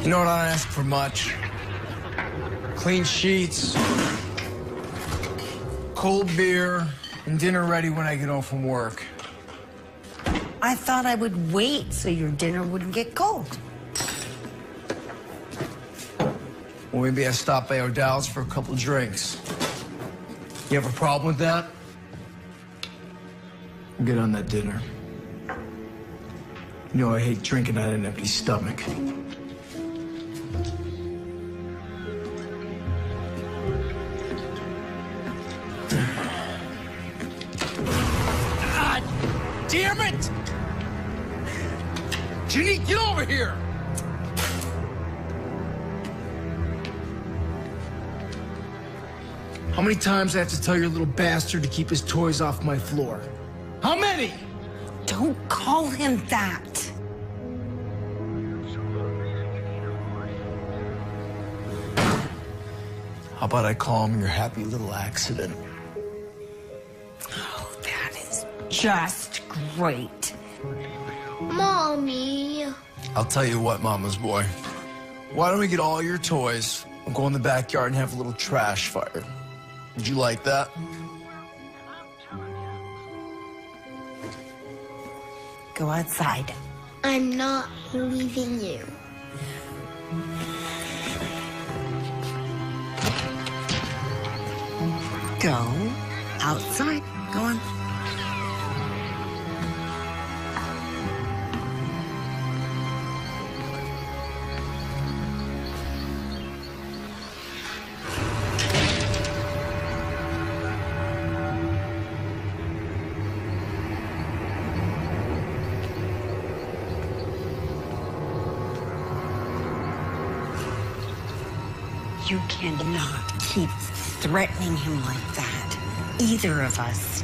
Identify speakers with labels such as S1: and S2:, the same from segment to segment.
S1: You know what, I don't ask for much. Clean sheets, cold beer, and dinner ready when I get home from work.
S2: I thought I would wait so your dinner wouldn't get cold.
S1: Well, maybe I stop by O'Dowd's for a couple drinks. You have a problem with that? Get on that dinner. You know I hate drinking on an empty stomach.
S3: God damn it! Ginny, get over here!
S1: How many times I have to tell your little bastard to keep his toys off my floor? How many?
S2: Don't call him that.
S1: How about I call him your happy little accident?
S2: Oh, that is just great.
S4: Mommy.
S1: I'll tell you what, Mama's boy. Why don't we get all your toys and go in the backyard and have a little trash fire? Would you like that?
S2: Go outside.
S4: I'm not leaving you.
S2: Go outside. Go on. You cannot keep threatening him like that. Either of us.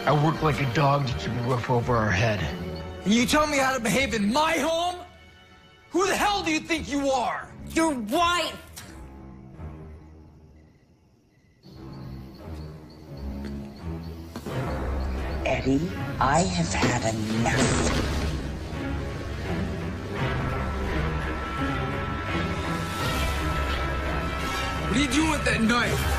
S1: I work like a dog to keep a roof over our head. And you tell me how to behave in my home? Who the hell do you think you are?
S2: Your wife! Eddie, I have had enough.
S1: What are you doing with that knife?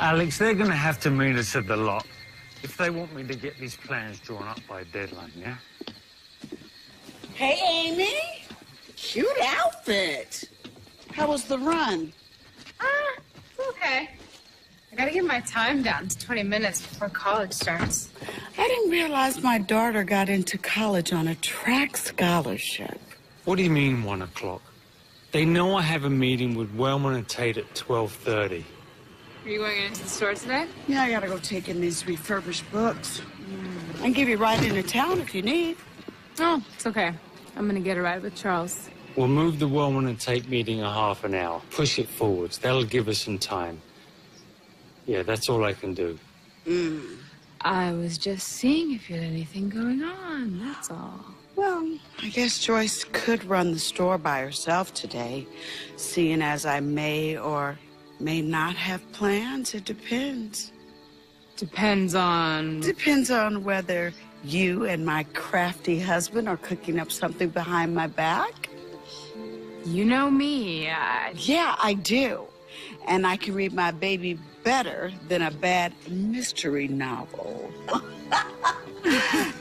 S5: Alex, they're going to have to meet us at the lot if they want me to get these plans drawn up by deadline, yeah?
S6: Hey, Amy. Cute outfit. How was the run?
S7: It's okay. I gotta get my time down to 20 minutes before college starts.
S6: I didn't realize my daughter got into college on a track scholarship.
S5: What do you mean, 1 o'clock? They know I have a meeting with Wellman and Tate at 12:30.
S7: Are you going into the store today?
S6: Yeah, I gotta go take in these refurbished books. I can give you a ride into town if you need.
S7: Oh, it's okay. I'm gonna get a ride with Charles.
S5: We'll move the Wellman and Tate meeting a half an hour. Push it forwards. That'll give us some time. Yeah, that's all I can do.
S7: I was just seeing if you had anything going on, that's all.
S6: Well, I guess Joyce could run the store by herself today, seeing as I may or may not have plans. It depends.
S7: Depends on...
S6: Depends on whether you and my crafty husband are cooking up something behind my back.
S7: You know me.
S6: Yeah, I do. And I can read my baby better than a bad mystery novel.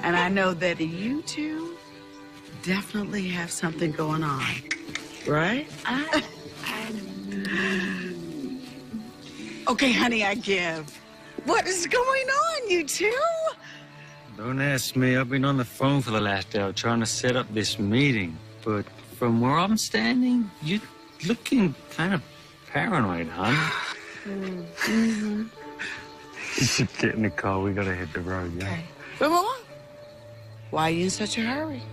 S6: And I know that you two definitely have something going on, right? Okay, honey, I give. What is going on, you two?
S5: Don't ask me. I've been on the phone for the last hour trying to set up this meeting. But from where I'm standing, you're looking kind of paranoid, hon. You should get in the car. We gotta hit the road, yeah?
S6: Okay. Come on. Why are you in such a hurry?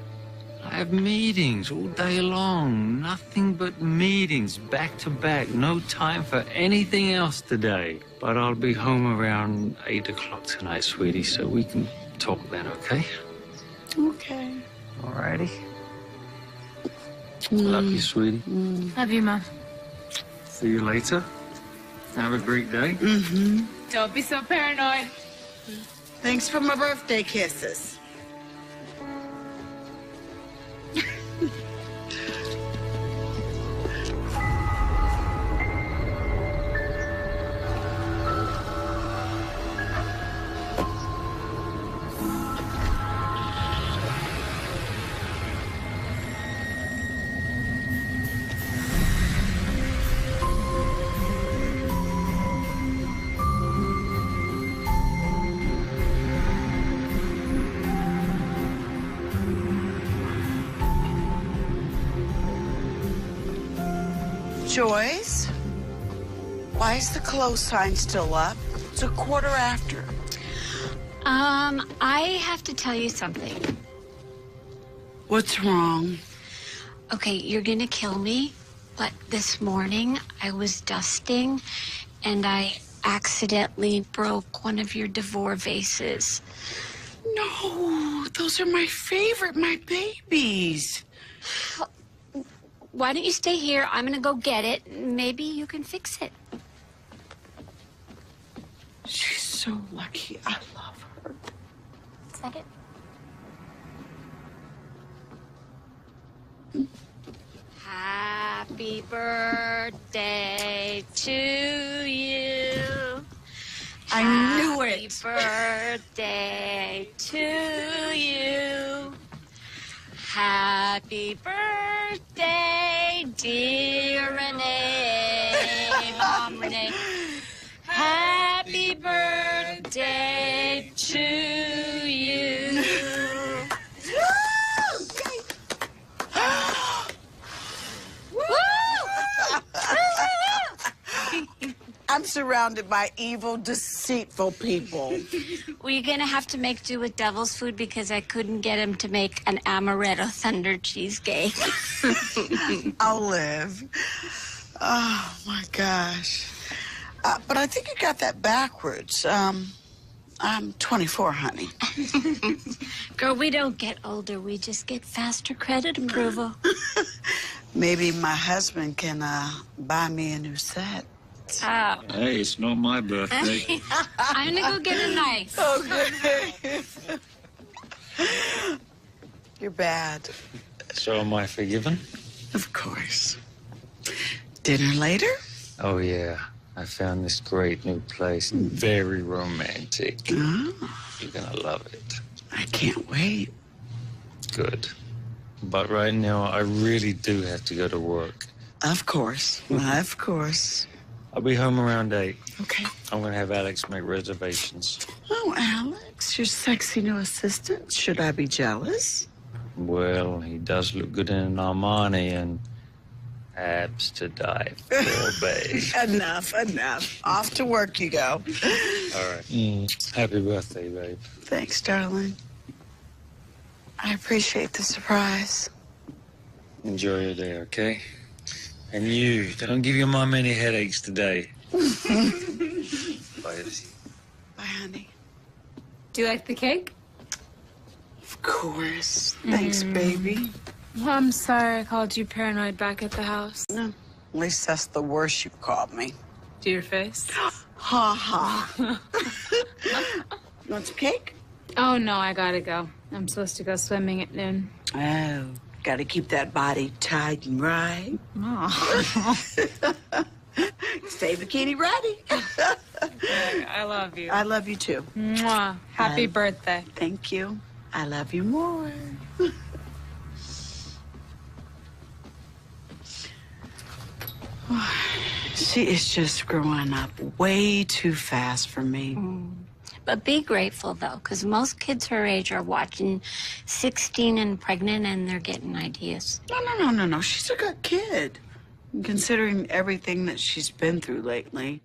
S5: I have meetings all day long. Nothing but meetings, back to back. No time for anything else today. But I'll be home around 8 o'clock tonight, sweetie, so we can talk then, okay?
S6: Okay.
S5: All righty. Love you, sweetie.
S7: Love you, Mom.
S5: See you later. Have a great day.
S7: Don't be so paranoid.
S6: Thanks for my birthday kisses. Joyce, why is the close sign still up? It's 1:15.
S2: I have to tell you something.
S6: What's wrong?
S2: Okay, you're gonna kill me, but this morning I was dusting and I accidentally broke one of your Devore vases.
S6: No, those are my favorite, my babies.
S2: Why don't you stay here? I'm gonna go get it. Maybe you can fix it.
S6: She's so lucky. I love her.
S2: Is that it? Happy birthday to you.
S6: I knew it.
S2: Happy birthday to you. Happy birthday, dear Renee. Mom, Renee. Happy birthday to you.
S6: I'm surrounded by evil, deceitful people.
S2: We're gonna have to make do with devil's food because I couldn't get him to make an amaretto thunder cheesecake.
S6: I'll live. Oh, my gosh. But I think you got that backwards. I'm 24, honey.
S2: Girl, we don't get older. We just get faster credit approval.
S6: Maybe my husband can buy me a new set.
S2: Oh.
S5: Hey, it's not my birthday.
S2: I'm gonna go get a knife.
S6: Okay. You're bad.
S5: So am I forgiven?
S6: Of course. Dinner later?
S5: Oh, yeah. I found this great new place. Very romantic.
S6: Oh,
S5: You're gonna love it.
S6: I can't wait.
S5: Good. But right now, I really do have to go to work.
S6: Of course. Of course.
S5: I'll be home around 8.
S6: Okay.
S5: I'm gonna have Alex make reservations.
S6: Oh, Alex, your sexy new assistant. Should I be jealous?
S5: Well, he does look good in an Armani and abs to die for, babe.
S6: Enough. Off to work you go.
S5: All right. Happy birthday, babe.
S6: Thanks, darling. I appreciate the surprise.
S5: Enjoy your day, okay? And you, don't give your mom any headaches today. Bye, Izzy.
S6: Bye, honey.
S7: Do you like the cake?
S6: Of course. Thanks, baby.
S7: Well, I'm sorry I called you paranoid back at the house.
S6: No, at least that's the worst you've called me.
S7: To your face?
S6: Ha ha. You want some cake?
S7: Oh, no, I gotta go. I'm supposed to go swimming at noon.
S6: Oh, gotta keep that body tight and right.
S7: Oh.
S6: Stay bikini ready.
S7: I love you.
S6: I love you too.
S7: Mwah. Happy birthday.
S6: Thank you. I love you more. She is just growing up way too fast for me.
S2: But be grateful, though, because most kids her age are watching 16 and Pregnant, and they're getting ideas.
S6: No. She's a good kid, considering everything that she's been through lately.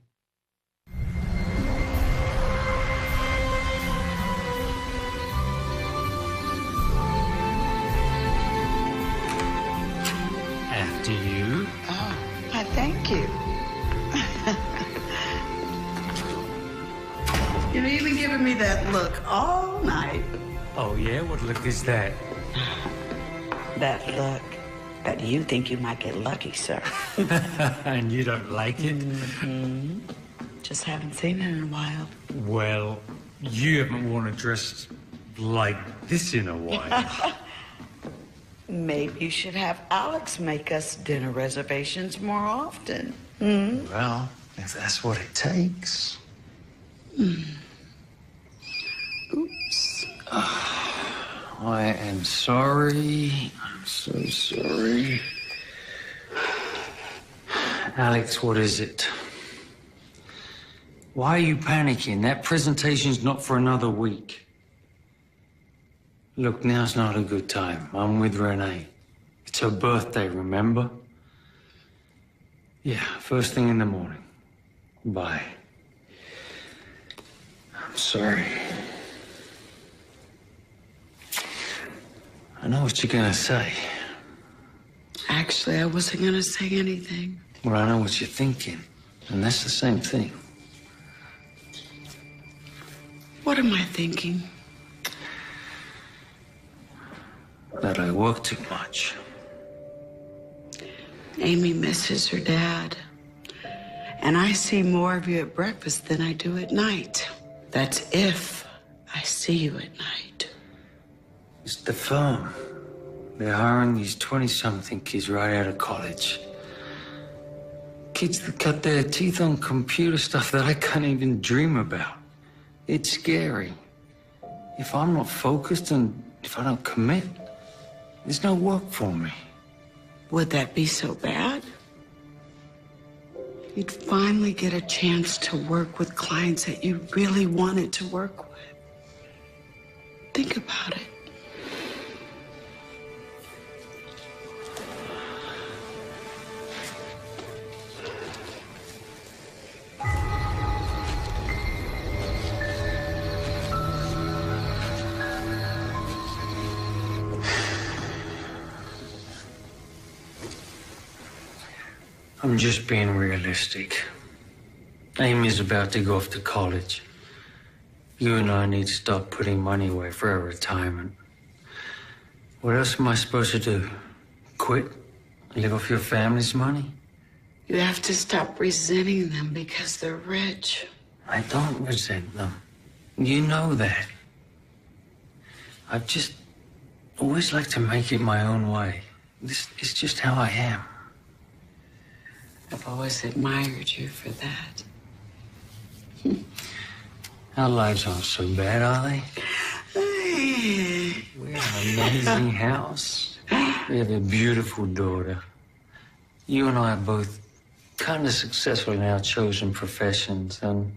S5: After you.
S6: Oh, I thank you. You've even given me that look all night.
S5: Oh, yeah? What look is that?
S6: That look that you think you might get lucky, sir.
S5: And you don't like it?
S6: Just haven't seen it in a while.
S5: Well, you haven't worn a dress like this in a while.
S6: Maybe you should have Alex make us dinner reservations more often.
S5: Well, if that's what it takes.
S6: Oops.
S5: I am sorry. I'm so sorry. Alex, what is it? Why are you panicking? That presentation's not for another week. Look, now's not a good time. I'm with Renee. It's her birthday, remember? Yeah, first thing in the morning. Bye. I'm sorry. I know what you're gonna say.
S6: Actually, I wasn't gonna say anything.
S5: Well, I know what you're thinking, and that's the same thing.
S6: What am I thinking?
S5: That I work too much.
S6: Amy misses her dad. And I see more of you at breakfast than I do at night. That's if I see you at night.
S5: It's the firm. They're hiring these 20-something kids right out of college. Kids that cut their teeth on computer stuff that I can't even dream about. It's scary. If I'm not focused and if I don't commit, there's no work for me.
S6: Would that be so bad? You'd finally get a chance to work with clients that you really wanted to work with. Think about it.
S5: I'm just being realistic. Amy's about to go off to college. You and I need to start putting money away for our retirement. What else am I supposed to do? Quit? Live off your family's money?
S6: You have to stop resenting them because they're rich.
S5: I don't resent them. You know that. I've just always liked to make it my own way. This is just how I am.
S6: I've always admired you for that.
S5: Our lives aren't so bad, are they? We have an amazing house. We have a beautiful daughter. You and I are both kind of successful in our chosen professions, and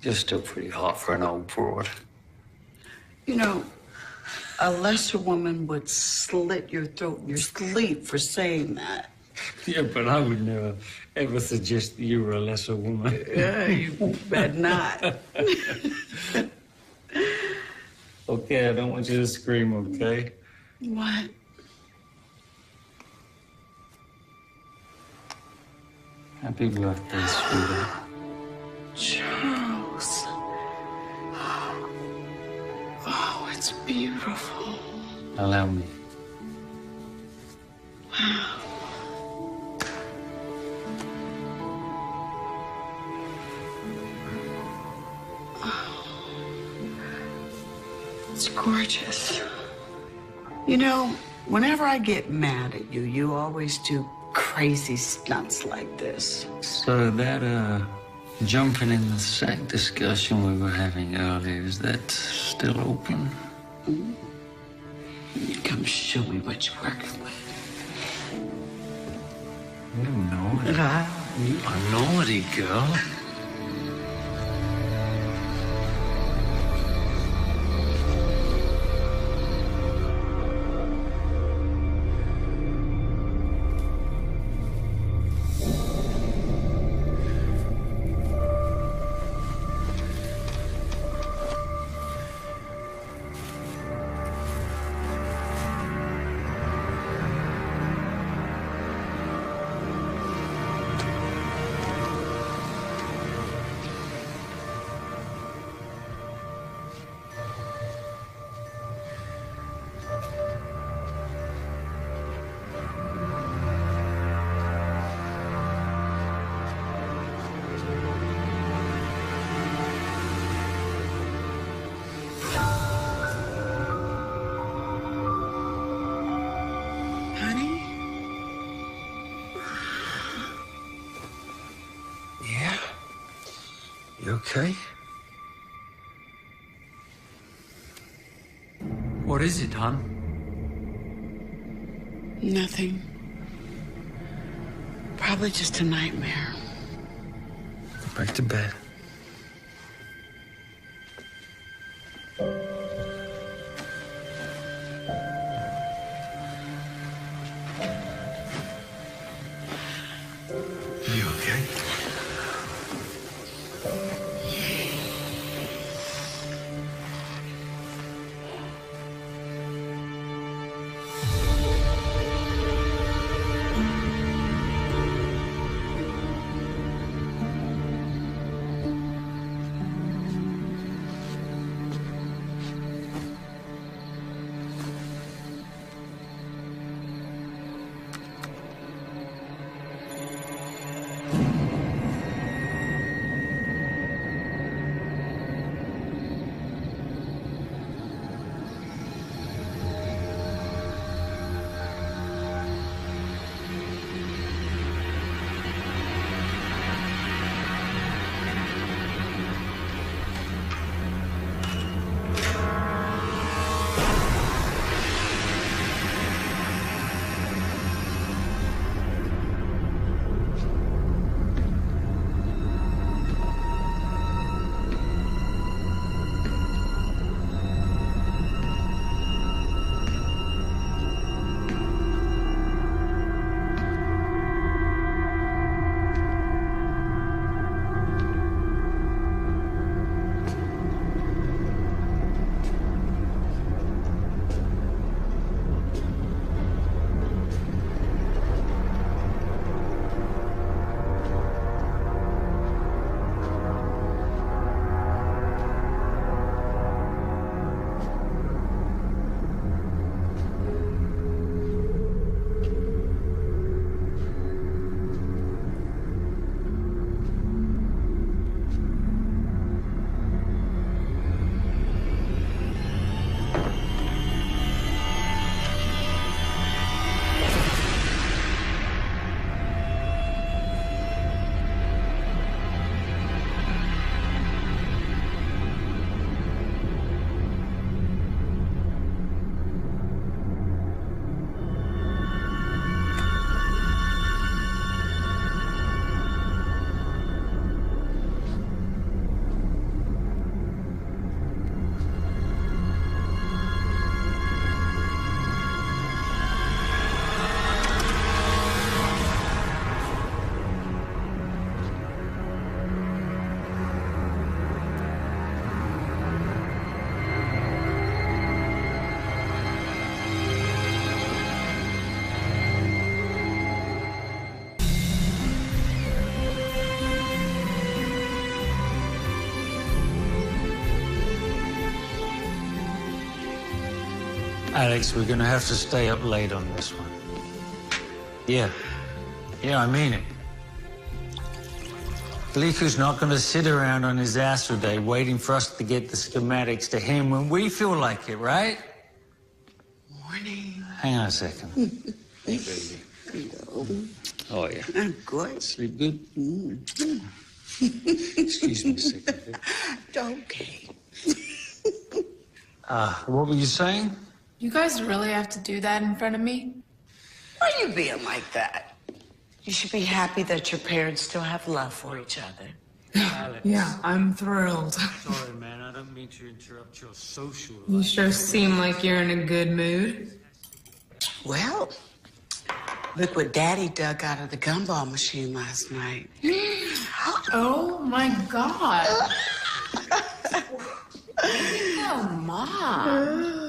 S5: you're still pretty hot for an old broad.
S6: You know, a lesser woman would slit your throat in your sleep for saying that.
S5: Yeah, but I would never, ever suggest that you were a lesser woman.
S6: Yeah, you bet not.
S5: Okay, I don't want you to scream, okay?
S6: What?
S5: Happy birthday, sweetheart.
S6: Charles. Oh, it's beautiful.
S5: Allow me.
S6: Wow. It's gorgeous. You know, whenever I get mad at you, you always do crazy stunts like this.
S5: So that, jumping in the sack discussion we were having earlier, is that still open?
S6: Come show me what you're working with.
S5: You know it. You are naughty, girl.
S6: Honey?
S1: Yeah? You okay? What is it, hon?
S6: Nothing. Probably just a nightmare.
S1: Go back to bed. You okay?
S5: Alex, we're gonna have to stay up late on this one. Yeah, I mean it. Liku's not gonna sit around on his ass all day waiting for us to get the schematics to him when we feel like it, right?
S6: Morning.
S5: Hang on a second. Hey, baby.
S6: Hello.
S5: How are you?
S6: I'm good.
S5: Sleep good? Excuse me a second.
S6: Okay.
S5: What were you saying?
S7: You guys really have to do that in front of me?
S6: Why are you being like that? You should be happy that your parents still have love for each other.
S5: Alex.
S7: Yeah, I'm thrilled.
S5: Sorry, man. I don't mean to interrupt your social life.
S7: You sure seem like you're in a good mood.
S6: Well, look what Daddy dug out of the gumball machine last night.
S7: Oh my God. Oh, Mom.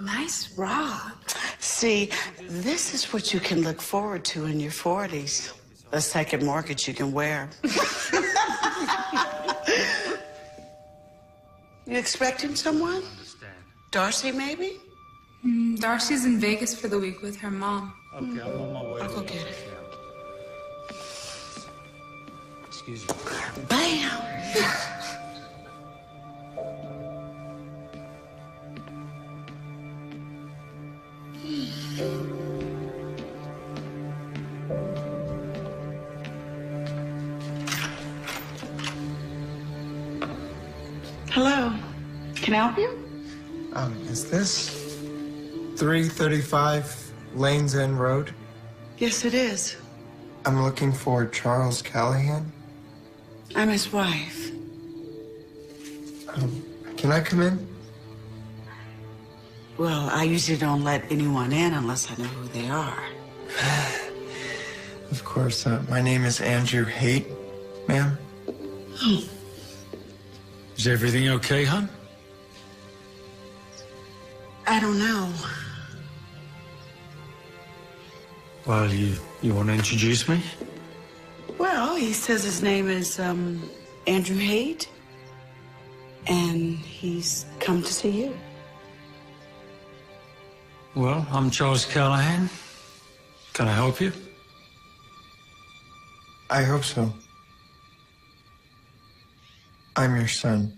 S7: Nice rock.
S6: See, this is what you can look forward to in your 40s. A second mortgage you can wear. You expecting someone? Darcy, maybe?
S7: Darcy's in Vegas for the week with her mom.
S5: Okay, I'm on my way.
S6: I'll go get it.
S5: Excuse me.
S6: Bam! Hello. Can I help you?
S8: Is this 335 Lanes End Road?
S6: Yes, it is.
S8: I'm looking for Charles Callahan.
S6: I'm his wife.
S8: Can I come in?
S6: Well, I usually don't let anyone in unless I know who they are.
S8: Of course. My name is Andrew Haight, ma'am.
S5: Is everything okay, hon?
S6: I don't know.
S5: Well, you want to introduce me?
S6: Well, he says his name is Andrew Haight, and he's come to see you.
S5: Well, I'm Charles Callahan. Can I help you?
S8: I hope so. I'm your son.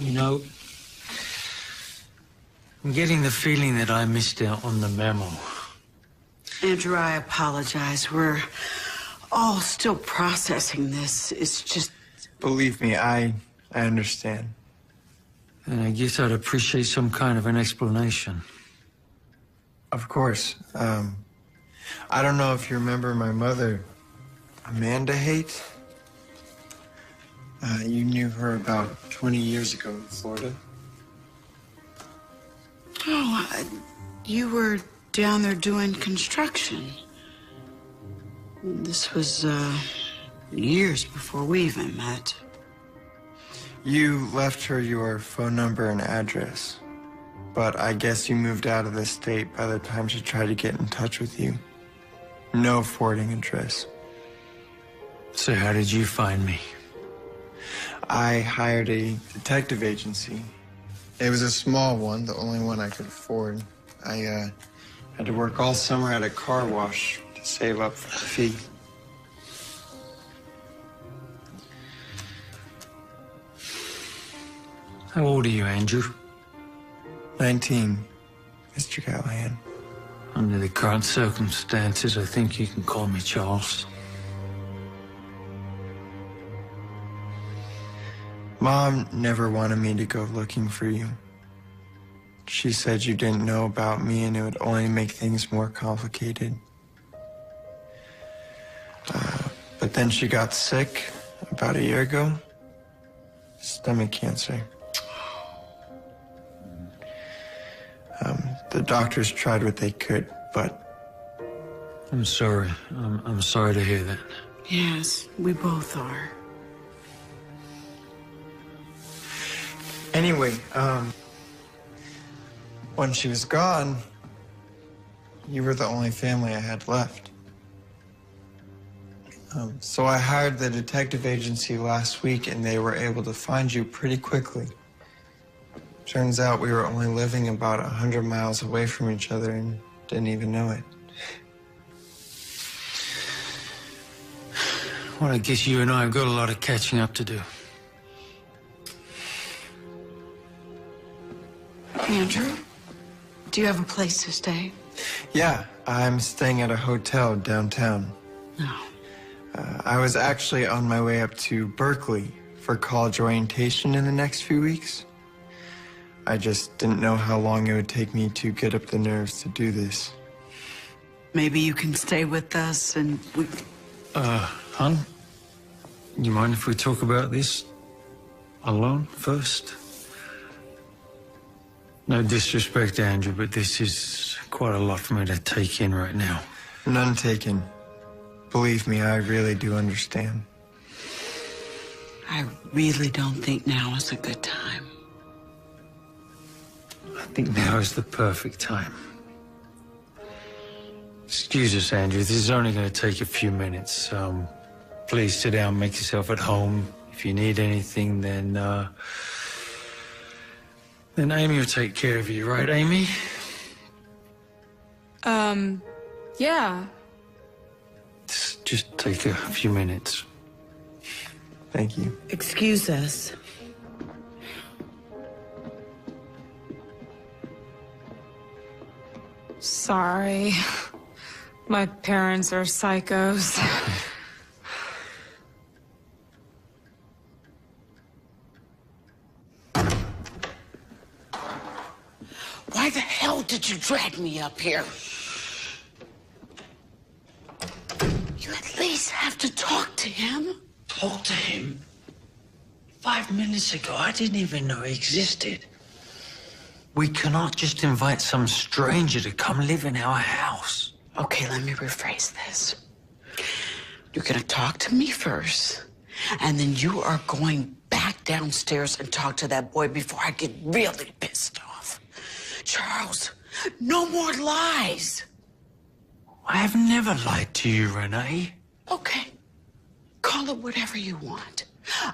S5: You know, I'm getting the feeling that I missed out on the memo.
S6: Andrew, I apologize. We're all still processing this. It's just...
S8: Believe me, I understand.
S5: And I guess I'd appreciate some kind of an explanation.
S8: Of course. I don't know if you remember my mother, Amanda Haight. You knew her about 20 years ago in Florida.
S6: Oh, you were down there doing construction. This was, years before we even met.
S8: You left her your phone number and address, but I guess you moved out of the state by the time she tried to get in touch with you. No forwarding address.
S5: So how did you find me?
S8: I hired a detective agency. It was a small one, the only one I could afford. I had to work all summer at a car wash to save up for the fee.
S5: How old are you, Andrew?
S8: 19, Mr. Callahan.
S5: Under the current circumstances, I think you can call me Charles.
S8: Mom never wanted me to go looking for you. She said you didn't know about me and it would only make things more complicated. But then she got sick about a year ago. Stomach cancer. The doctors tried what they could, but...
S5: I'm sorry. I'm sorry to hear that.
S6: Yes, we both are.
S8: Anyway, when she was gone, you were the only family I had left. So I hired the detective agency last week, and they were able to find you pretty quickly. Turns out we were only living about 100 miles away from each other and didn't even know it.
S5: Well, I guess you and I have got a lot of catching up to do.
S6: Andrew, do you have a place to stay?
S8: Yeah, I'm staying at a hotel downtown.
S6: No.
S8: I was actually on my way up to Berkeley for college orientation in the next few weeks. I just didn't know how long it would take me to get up the nerves to do this.
S6: Maybe you can stay with us and we...
S5: Hon, you mind if we talk about this alone first? No disrespect, Andrew, but this is quite a lot for me to take in right now.
S8: None taken. Believe me, I really do understand.
S6: I really don't think now is a good time.
S5: I think now is the perfect time. Excuse us, Andrew. This is only going to take a few minutes. Please sit down, make yourself at home. If you need anything, then Amy will take care of you, right, Amy?
S7: Yeah.
S5: Just take a few minutes.
S8: Thank you.
S6: Excuse us.
S7: Sorry. My parents are psychos.
S6: Why the hell did you drag me up here? You at least have to talk to him.
S5: Talk to him? 5 minutes ago, I didn't even know he existed. We cannot just invite some stranger to come live in our house.
S6: Okay, let me rephrase this. You're gonna talk to me first, and then you are going back downstairs and talk to that boy before I get really pissed off. Charles, no more lies.
S5: I have never lied to you, Renee.
S6: Okay, call it whatever you want.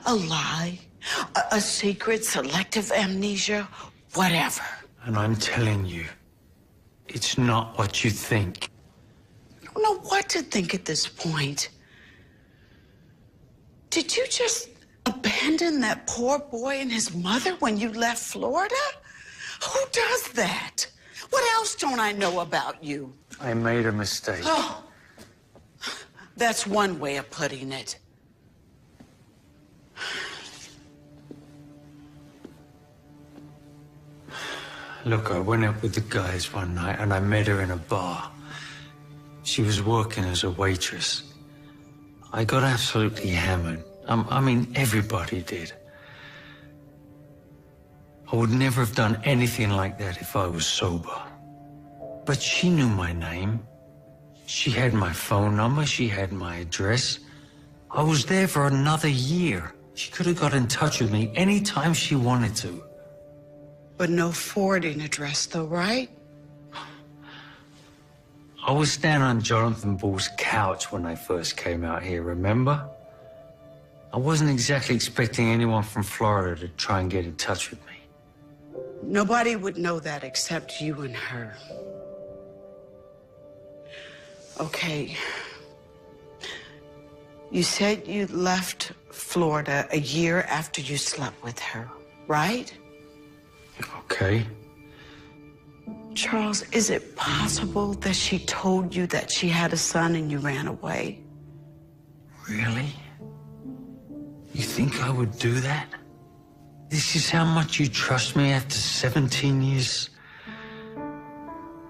S6: A lie, a secret, selective amnesia, whatever.
S5: And I'm telling you, it's not what you think.
S6: I don't know what to think at this point. Did you just abandon that poor boy and his mother when you left Florida? Who does that? What else don't I know about you?
S5: I made a mistake.
S6: Oh, that's one way of putting it.
S5: Look, I went out with the guys one night and I met her in a bar. She was working as a waitress. I got absolutely hammered. I mean, everybody did. I would never have done anything like that if I was sober. But she knew my name. She had my phone number. She had my address. I was there for another year. She could have got in touch with me anytime she wanted to.
S6: But no forwarding address, though, right?
S5: I was standing on Jonathan Bull's couch when I first came out here, remember? I wasn't exactly expecting anyone from Florida to try and get in touch with me.
S6: Nobody would know that except you and her. Okay. You said you left Florida a year after you slept with her, right?
S5: Okay.
S6: Charles, is it possible that she told you that she had a son and you ran away?
S5: Really? You think I would do that? This is how much you trust me after 17 years?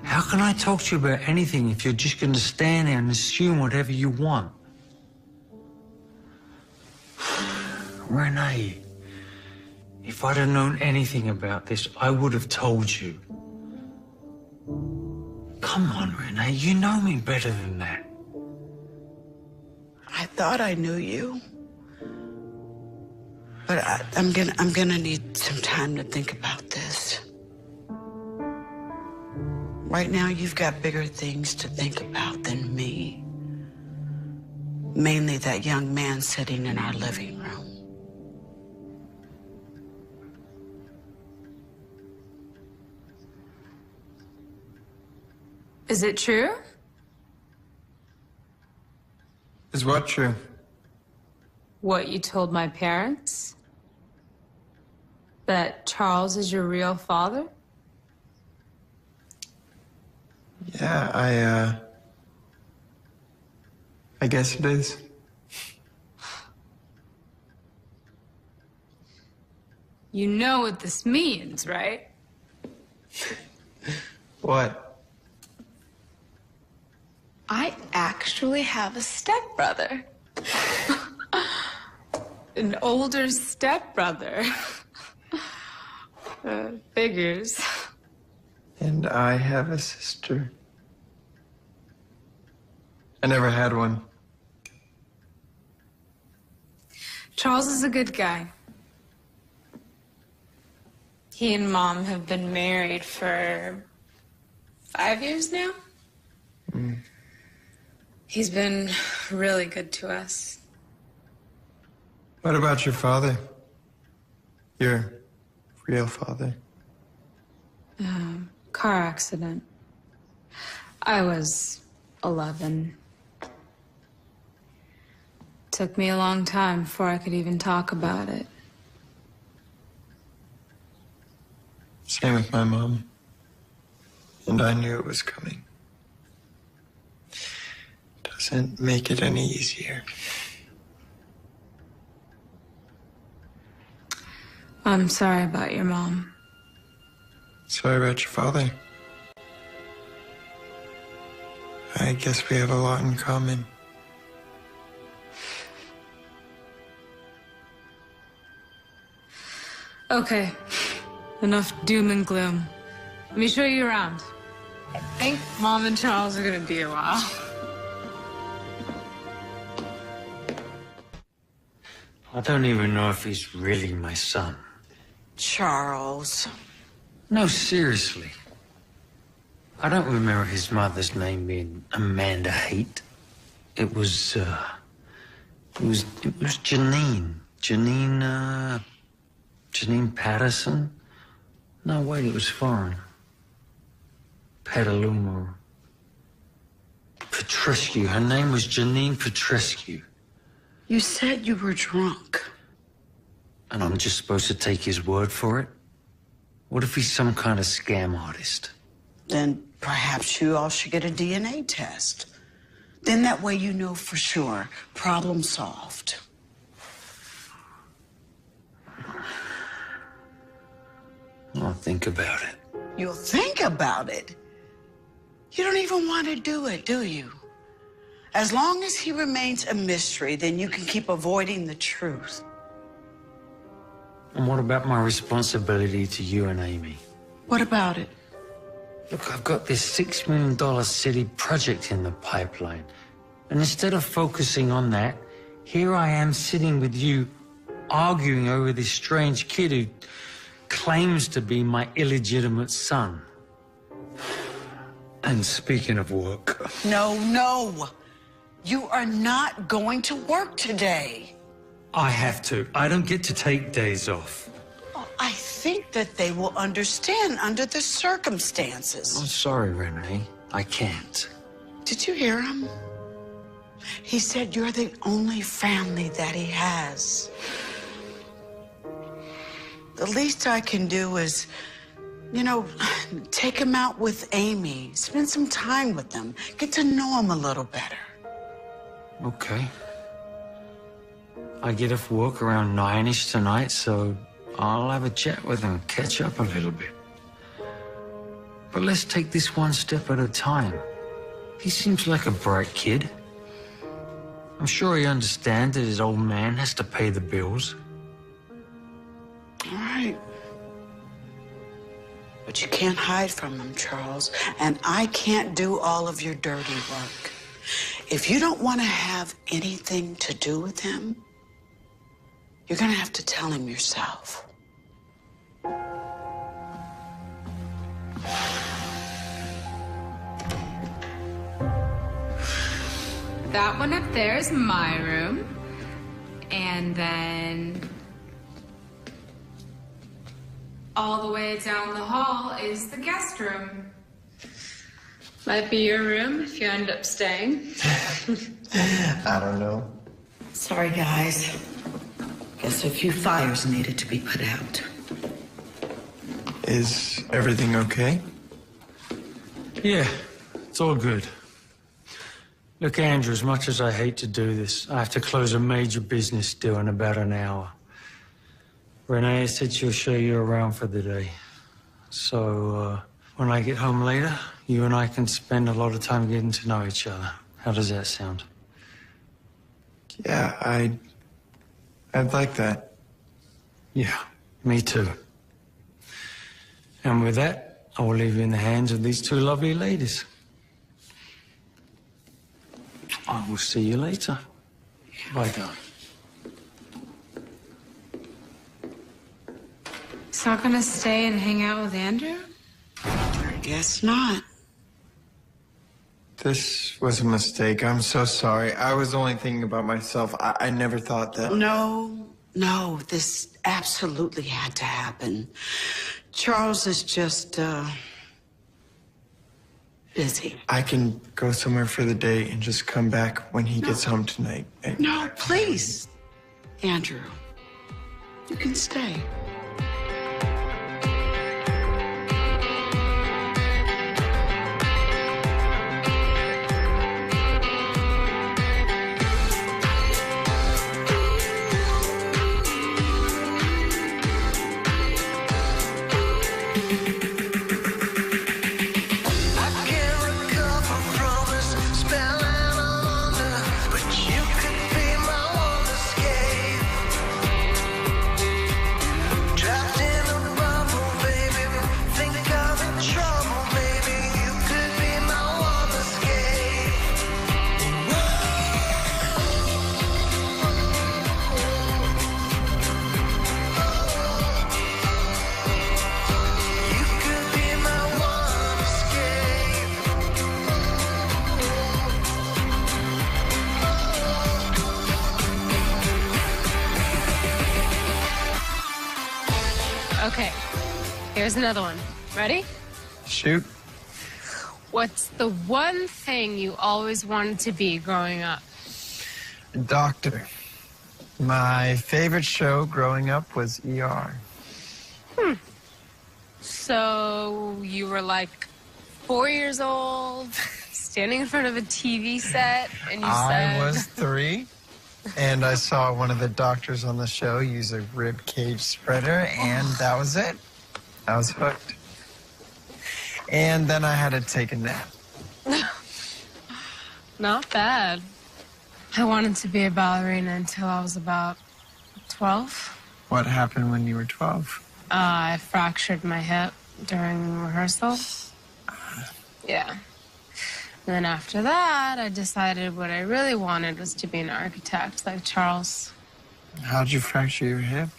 S5: How can I talk to you about anything if you're just going to stand there and assume whatever you want? Renee, if I'd have known anything about this, I would have told you. Come on, Renee, you know me better than that.
S6: I thought I knew you. But I'm gonna need some time to think about this. Right now, you've got bigger things to think about than me. Mainly that young man sitting in our living room.
S7: Is it true?
S8: Is what true?
S7: What you told my parents? That Charles is your real father?
S8: Yeah, I guess it is.
S7: You know what this means, right?
S8: What?
S7: I actually have a stepbrother. An older stepbrother. Figures.
S8: And I have a sister. I never had one.
S7: Charles is a good guy. He and Mom have been married for 5 years now. He's been really good to us.
S8: What about your father? Your real father?
S7: Car accident. I was 11. Took me a long time before I could even talk about it.
S8: Same with my mom. And I knew it was coming. Doesn't make it any easier.
S7: I'm sorry about your mom.
S8: Sorry about your father. I guess we have a lot in common.
S7: Okay, enough doom and gloom. Let me show you around. I think Mom and Charles are gonna be a while.
S5: I don't even know if he's really my son.
S6: Charles.
S5: No, seriously. I don't remember his mother's name being Amanda Haight. It was Janine. Janine Patterson? No, wait, it was foreign. Petaluma. Petrescu. Her name was Janine Petrescu.
S6: You said you were drunk.
S5: And I'm just supposed to take his word for it? What if he's some kind of scam artist?
S6: Then perhaps you all should get a DNA test. Then that way you know for sure. Problem solved.
S5: I'll think about it.
S6: You'll think about it? You don't even want to do it, do you? As long as he remains a mystery, then you can keep avoiding the truth.
S5: And what about my responsibility to you and Amy?
S6: What about it?
S5: Look, I've got this $6 million city project in the pipeline. And instead of focusing on that, here I am sitting with you arguing over this strange kid who claims to be my illegitimate son. And speaking of work...
S6: No. You are not going to work today.
S5: I have to. I don't get to take days off.
S6: Well, I think that they will understand under the
S5: I'm
S6: circumstances.
S5: sorry, Renee. I can't.
S6: Did you hear him? He said you're the only family that he has. The least I can do is, take him out with Amy, spend some time with them, get to know him a little better.
S5: Okay. I get off work around 9-ish tonight, so I'll have a chat with him, catch up a little bit. But let's take this one step at a time. He seems like a bright kid. I'm sure he understands that his old man has to pay the bills.
S6: All right. But you can't hide from him, Charles, and I can't do all of your dirty work. if you don't want to have anything to do with him, you're going to have to tell him yourself.
S7: That one up there is my room. And then all the way down the hall is the guest room. Might be your room if you end up staying.
S8: I don't know.
S6: Sorry, guys. Guess a few fires needed to be put out.
S8: Is everything okay?
S5: Yeah, it's all good. Look, Andrew, as much as I hate to do this, I have to close a major business deal in about an hour. Renee said she'll show you around for the day. So, when I get home later, you and I can spend a lot of time getting to know each other. How does that sound?
S8: Yeah, I'd like that.
S5: Yeah, me too. And with that, I will leave you in the hands of these two lovely ladies. I will see you later. Bye, darling.
S7: So not gonna stay and hang out with Andrew?
S6: I guess not.
S8: This was a mistake. I'm so sorry. I was only thinking about myself. I never thought that.
S6: No, this absolutely had to happen. Charles is just, busy.
S8: I can go somewhere for the day and just come back when he gets home tonight.
S6: No, please. Andrew, you can stay.
S7: Okay, here's another one. Ready?
S8: Shoot.
S7: What's the one thing you always wanted to be growing up?
S8: Doctor. My favorite show growing up was ER.
S7: So you were like 4 years old, standing in front of a TV set, and you said...
S8: I was 3, and I saw one of the doctors on the show use a rib cage spreader, and that was it. I was hooked. And then I had to take a nap.
S7: Not bad. I wanted to be a ballerina until I was about 12.
S8: What happened when you were 12?
S7: I fractured my hip during rehearsal. Yeah. And then after that, I decided what I really wanted was to be an architect like Charles.
S8: How'd you fracture your hip?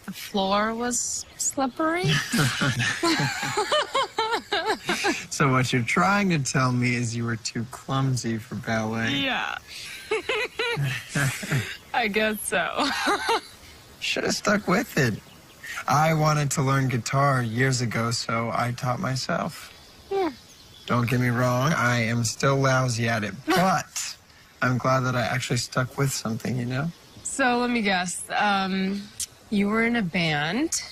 S7: The floor was slippery.
S8: So what you're trying to tell me is you were too clumsy for ballet.
S7: Yeah. I guess so.
S8: Should have stuck with it. I wanted to learn guitar years ago, so I taught myself. Don't get me wrong, I am still lousy at it, but I'm glad that I actually stuck with something, you know?
S7: So let me guess. You were in a band.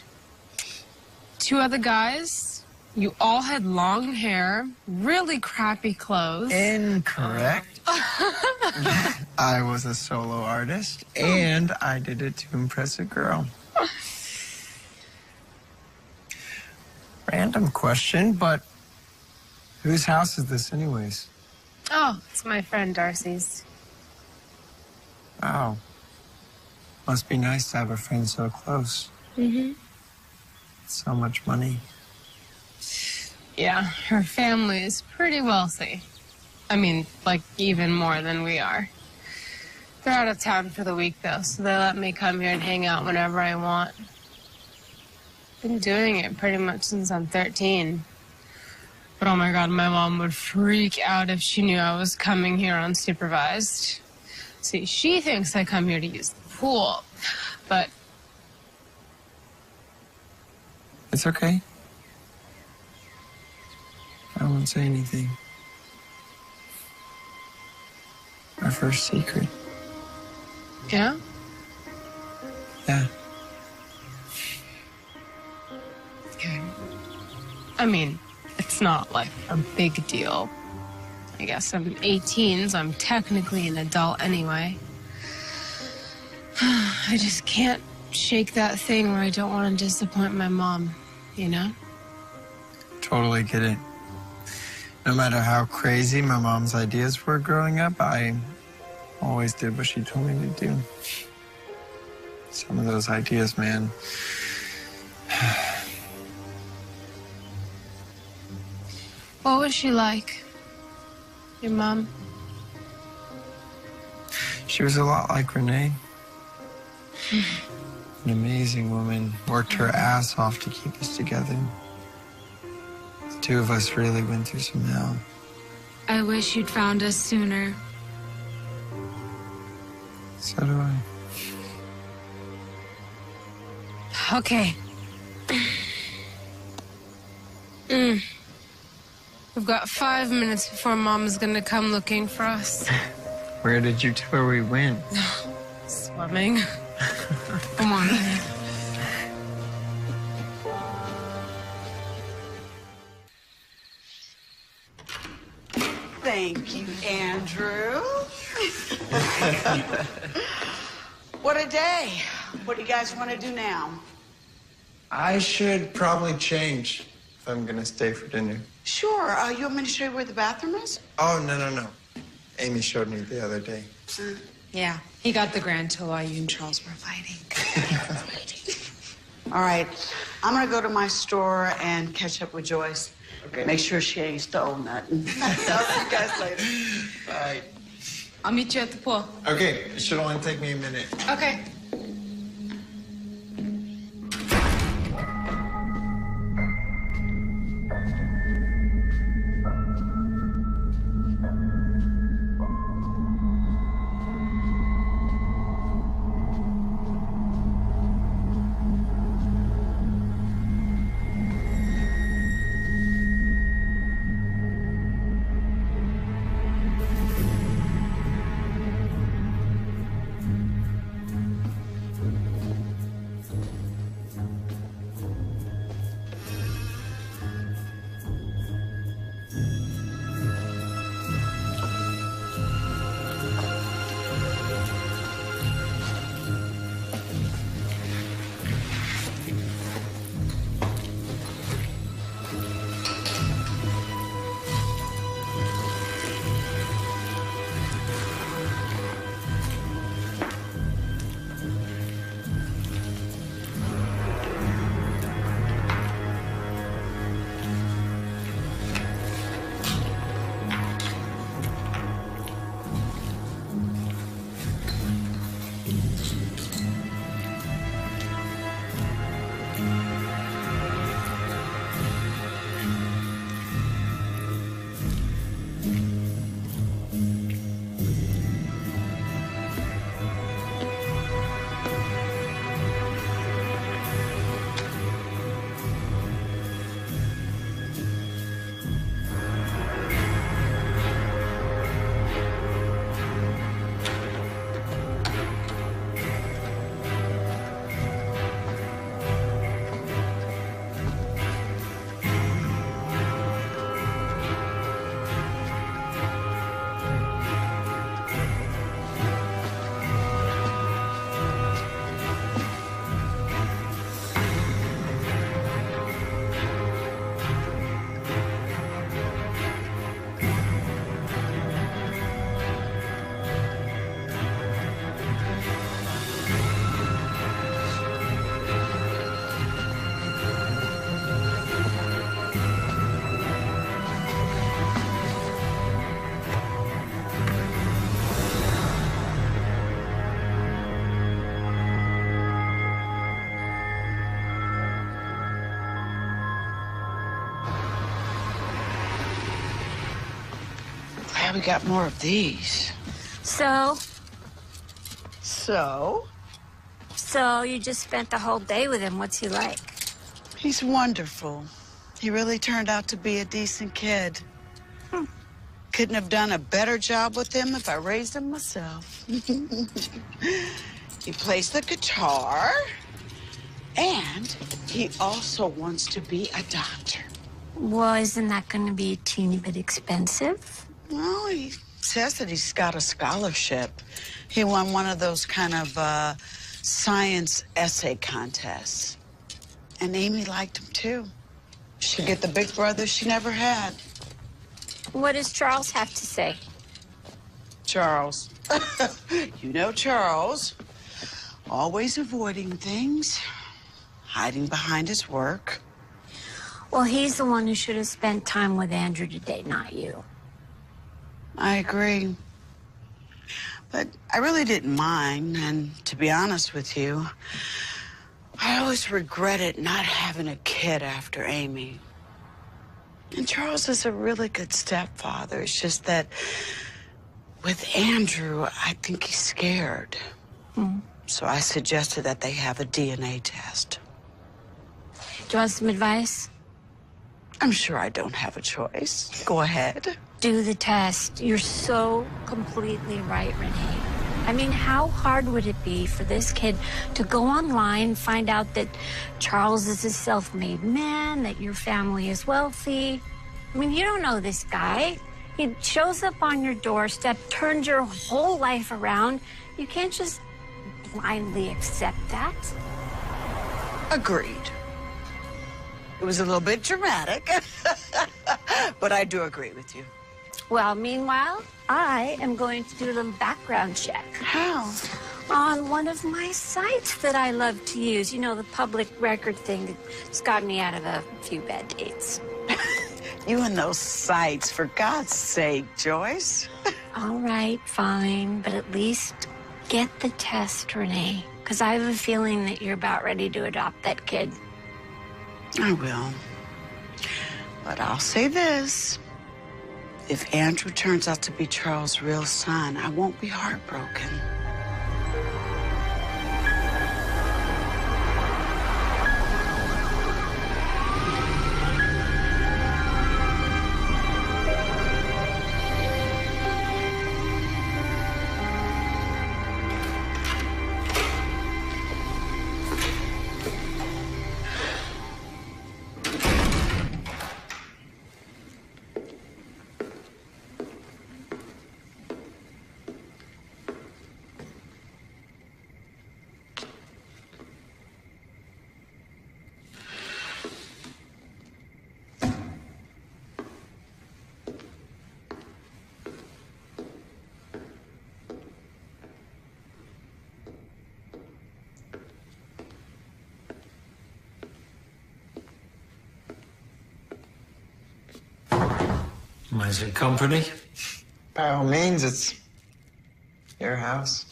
S7: 2 other guys. You all had long hair, really crappy clothes.
S8: Incorrect. I was a solo artist, and I did it to impress a girl. Random question, but whose house is this anyways?
S7: Oh, it's my friend Darcy's.
S8: Wow. Must be nice to have a friend so close.
S7: Mm-hmm.
S8: So much money.
S7: Yeah, her family is pretty wealthy. I mean, like, even more than we are. They're out of town for the week, though, so they let me come here and hang out whenever I want. Been doing it pretty much since I'm 13. But oh my God, my mom would freak out if she knew I was coming here unsupervised. See, she thinks I come here to use the pool, but...
S8: It's okay. I won't say anything. Our first secret.
S7: Yeah?
S8: Yeah.
S7: Okay. I mean, it's not like a big deal. I guess I'm 18, so I'm technically an adult anyway. I just can't shake that thing where I don't want to disappoint my mom, you know?
S8: Totally get it. No matter how crazy my mom's ideas were growing up, I always did what she told me to do. Some of those ideas, man.
S7: What was she like? Your mom?
S8: She was a lot like Renee. An amazing woman. Worked her ass off to keep us together. The two of us really went through some hell.
S2: I wish you'd found us sooner.
S8: So do I.
S7: Okay. We've got 5 minutes before Mom's gonna come looking for us.
S8: Where did you tell her we went?
S7: Swimming. Come on.
S6: Thank you, Andrew. What a day. What do you guys want to do now?
S8: I should probably change if I'm gonna stay for dinner.
S6: Sure. You want me to show you where the bathroom is?
S8: Oh, no. Amy showed me the other day.
S9: Yeah, he got the grand tour while you and Charles were fighting.
S6: All right. I'm going to go to my store and catch up with Joyce.
S8: Okay.
S6: Make sure she ain't stole nothing. I'll see you guys later.
S8: Bye.
S9: I'll meet you at the pool.
S8: Okay, it should only take me a minute.
S9: Okay.
S6: glad we got more of these.
S2: So
S6: So,
S2: you just spent the whole day with him. What's he like?
S6: he's wonderful. He really turned out to be a decent kid. Couldn't have done a better job with him if I raised him myself. He plays the guitar, and he also wants to be a doctor.
S2: Well, isn't that going to be a teeny bit expensive?
S6: Well, he says that he's got a scholarship. He won one of those kind of science essay contests. And Amy liked him, too. She'd get the big brother she never had.
S2: What does Charles have to say?
S6: Charles. You know Charles. Always avoiding things, hiding behind his work.
S2: Well, he's the one who should have spent time with Andrew today, not you.
S6: I agree. But I really didn't mind, and to be honest with you, I always regretted not having a kid after Amy. And Charles is a really good stepfather. It's just that with Andrew, I think he's scared. So I suggested that they have a DNA test.
S2: Do you want some advice?
S6: I'm sure I don't have a choice. Go ahead.
S2: Do the test. You're so completely right, Renee. I mean, how hard would it be for this kid to go online, find out that Charles is a self-made man, that your family is wealthy? I mean, you don't know this guy. He shows up on your doorstep, turns your whole life around. You can't just blindly accept that.
S6: Agreed. It was a little bit dramatic, but I do agree with you.
S2: Well, meanwhile, I am going to do a little background check.
S6: How?
S2: On one of my sites that I love to use. You know, the public record thing that's got me out of a few bad dates.
S6: You and those sites, for God's sake, Joyce.
S2: All right, fine, but at least get the test, Renee, because I have a feeling that you're about ready to adopt that kid.
S6: I will. But I'll say this. If Andrew turns out to be Charles' real son, I won't be heartbroken.
S5: Is it company?
S8: By all means, it's your house.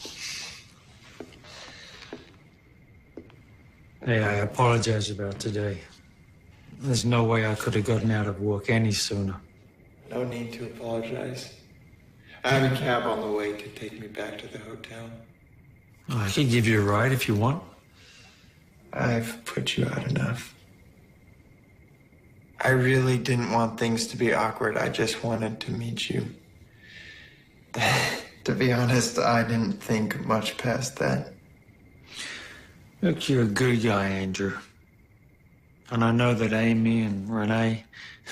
S5: Hey, I apologize about today. There's no way I could have gotten out of work any sooner.
S8: No need to apologize. I have a cab on the way to take me back to the hotel.
S5: I can give you a ride if you want.
S8: I've put you out enough. I really didn't want things to be awkward. I just wanted to meet you. To be honest, I didn't think much past that.
S5: Look, you're a good guy, Andrew. And I know that Amy and Renee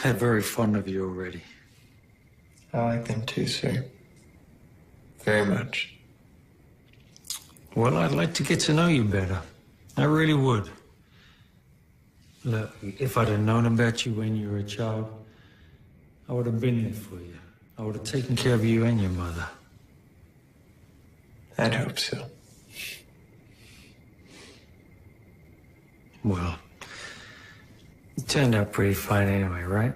S5: are very fond of you already.
S8: I like them too, sir. Very much.
S5: Well, I'd like to get to know you better. I really would. Look, if I'd have known about you when you were a child, I would have been there for you. I would have taken care of you and your mother.
S8: I'd hope so.
S5: Well, you turned out pretty fine anyway, right?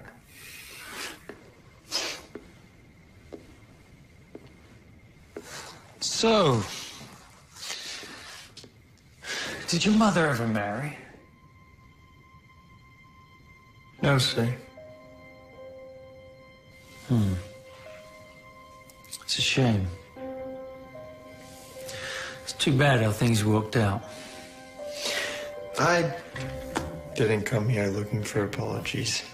S5: So, did your mother ever marry?
S8: No, sir.
S5: It's a shame. It's too bad how things worked out.
S8: I didn't come here looking for apologies.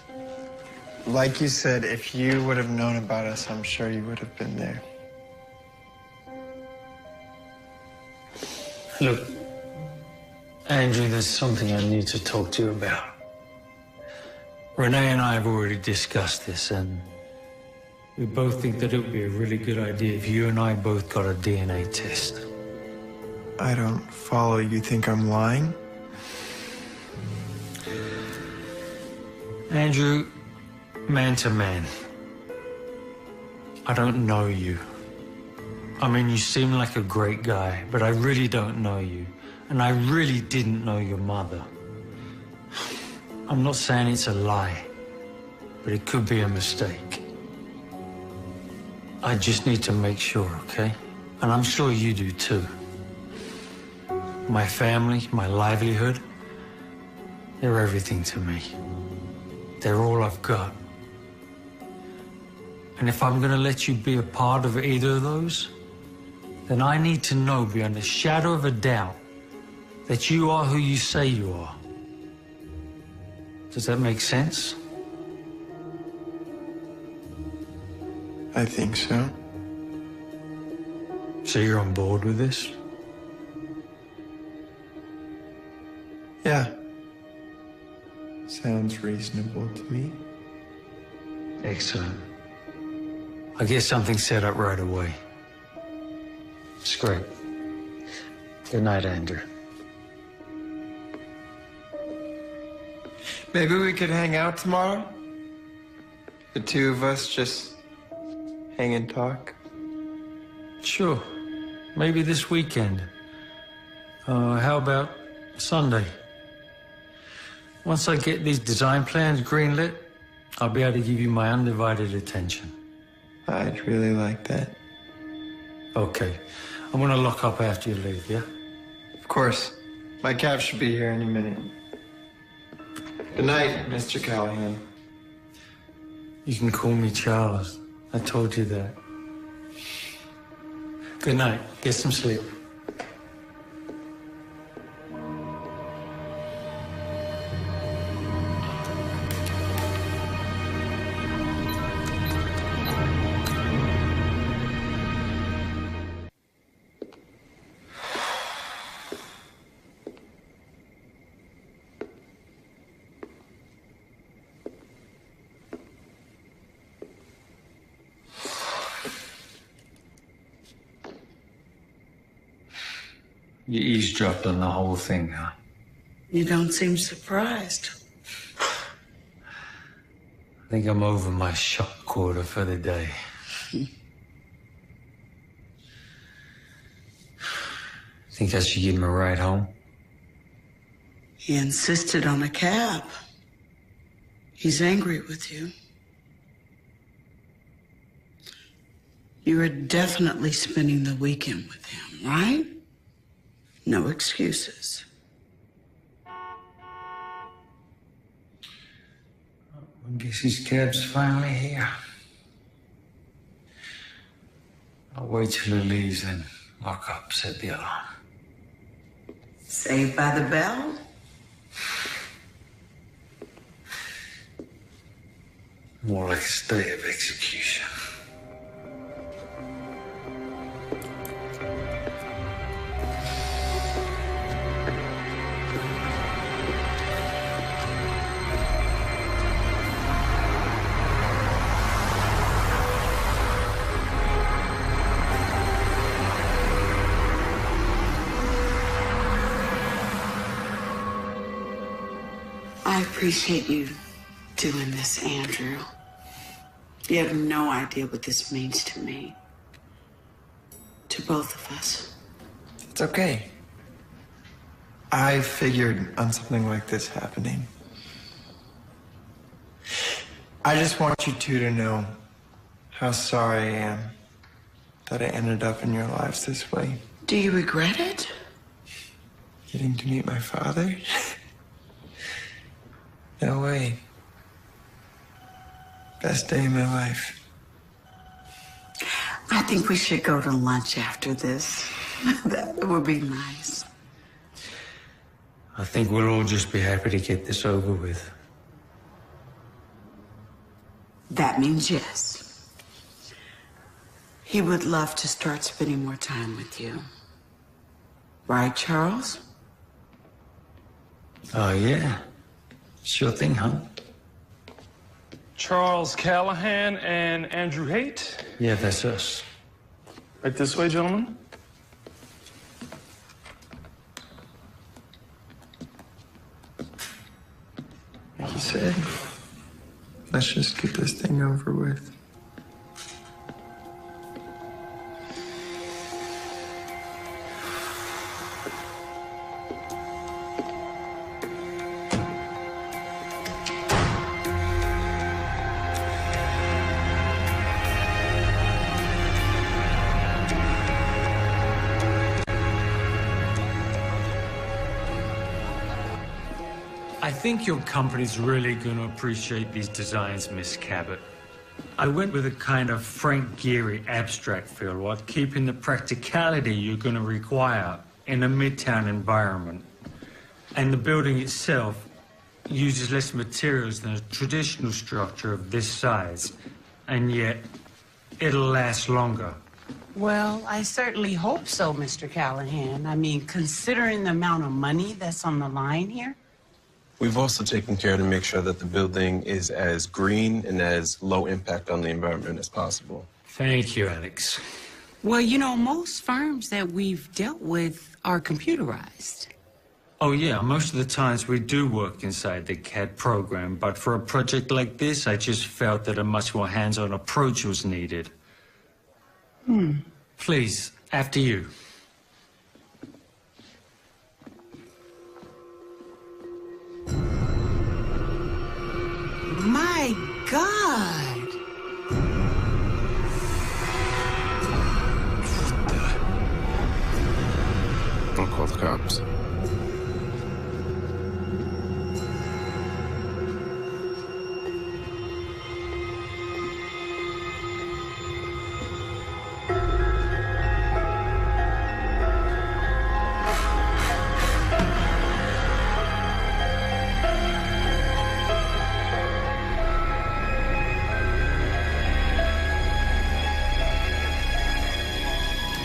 S8: Like you said, if you would have known about us, I'm sure you would have been there.
S5: Look, Andrew, there's something I need to talk to you about. Renee and I have already discussed this, and we both think that it would be a really good idea if you and I both got a DNA test.
S8: I don't follow. You think I'm lying?
S5: Andrew, man to man, I don't know you. I mean, you seem like a great guy, but I really don't know you. And I really didn't know your mother. I'm not saying it's a lie, but it could be a mistake. I just need to make sure, okay? And I'm sure you do too. My family, my livelihood, they're everything to me. They're all I've got. And if I'm gonna let you be a part of either of those, then I need to know beyond a shadow of a doubt that you are who you say you are. Does that make sense?
S8: I think so.
S5: So you're on board with this?
S8: Yeah. Sounds reasonable to me.
S5: Excellent. I'll get something set up right away. It's great. Good night, Andrew.
S8: Maybe we could hang out tomorrow? The two of us just hang and talk?
S5: Sure. Maybe this weekend. How about Sunday? Once I get these design plans greenlit, I'll be able to give you my undivided attention.
S8: I'd really like that.
S5: Okay. I'm gonna lock up after you leave, yeah?
S8: Of course. My cab should be here any minute. Good night, Mr. Callahan.
S5: You can call me Charles. I told you that. Good night. Get some sleep. You eavesdropped on the whole thing, huh?
S6: You don't seem surprised.
S5: I think I'm over my shock quarter for the day. Think I should give him a ride home?
S6: He insisted on a cab. He's angry with you. You are definitely spending the weekend with him, right? No excuses.
S5: I guess his cab's finally here. I'll wait till he leaves, then lock up, set the alarm.
S6: Saved by the bell?
S5: More like a stay of execution.
S6: I appreciate you doing this, Andrew. You have no idea what this means to me. To both of us.
S8: It's okay. I figured on something like this happening. I just want you two to know how sorry I am that I ended up in your lives this way.
S6: Do you regret it?
S8: Getting to meet my father? No way. Best day of my life.
S6: I think we should go to lunch after this. That would be nice.
S5: I think we'll all just be happy to get this over with.
S6: That means yes. He would love to start spending more time with you. Right, Charles?
S5: Oh, yeah. Sure thing, huh?
S10: Charles Callahan and Andrew Haight.
S5: Yeah, that's us.
S10: Right this way, gentlemen.
S8: Like you said, let's just get this thing over with.
S5: I think your company's really going to appreciate these designs, Miss Cabot. I went with a kind of Frank Gehry abstract feel while keeping the practicality you're going to require in a midtown environment. And the building itself uses less materials than a traditional structure of this size, and yet it'll last longer.
S6: Well, I certainly hope so, Mr. Callahan. I mean, considering the amount of money that's on the line here.
S11: We've also taken care to make sure that the building is as green and as low impact on the environment as possible.
S5: Thank you, Alex.
S6: Well, you know, most firms that we've dealt with are computerized.
S5: Oh, yeah, most of the times we do work inside the CAD program, but for a project like this, I just felt that a much more hands-on approach was needed. Please, after you.
S6: My God!
S11: Don't call the cops.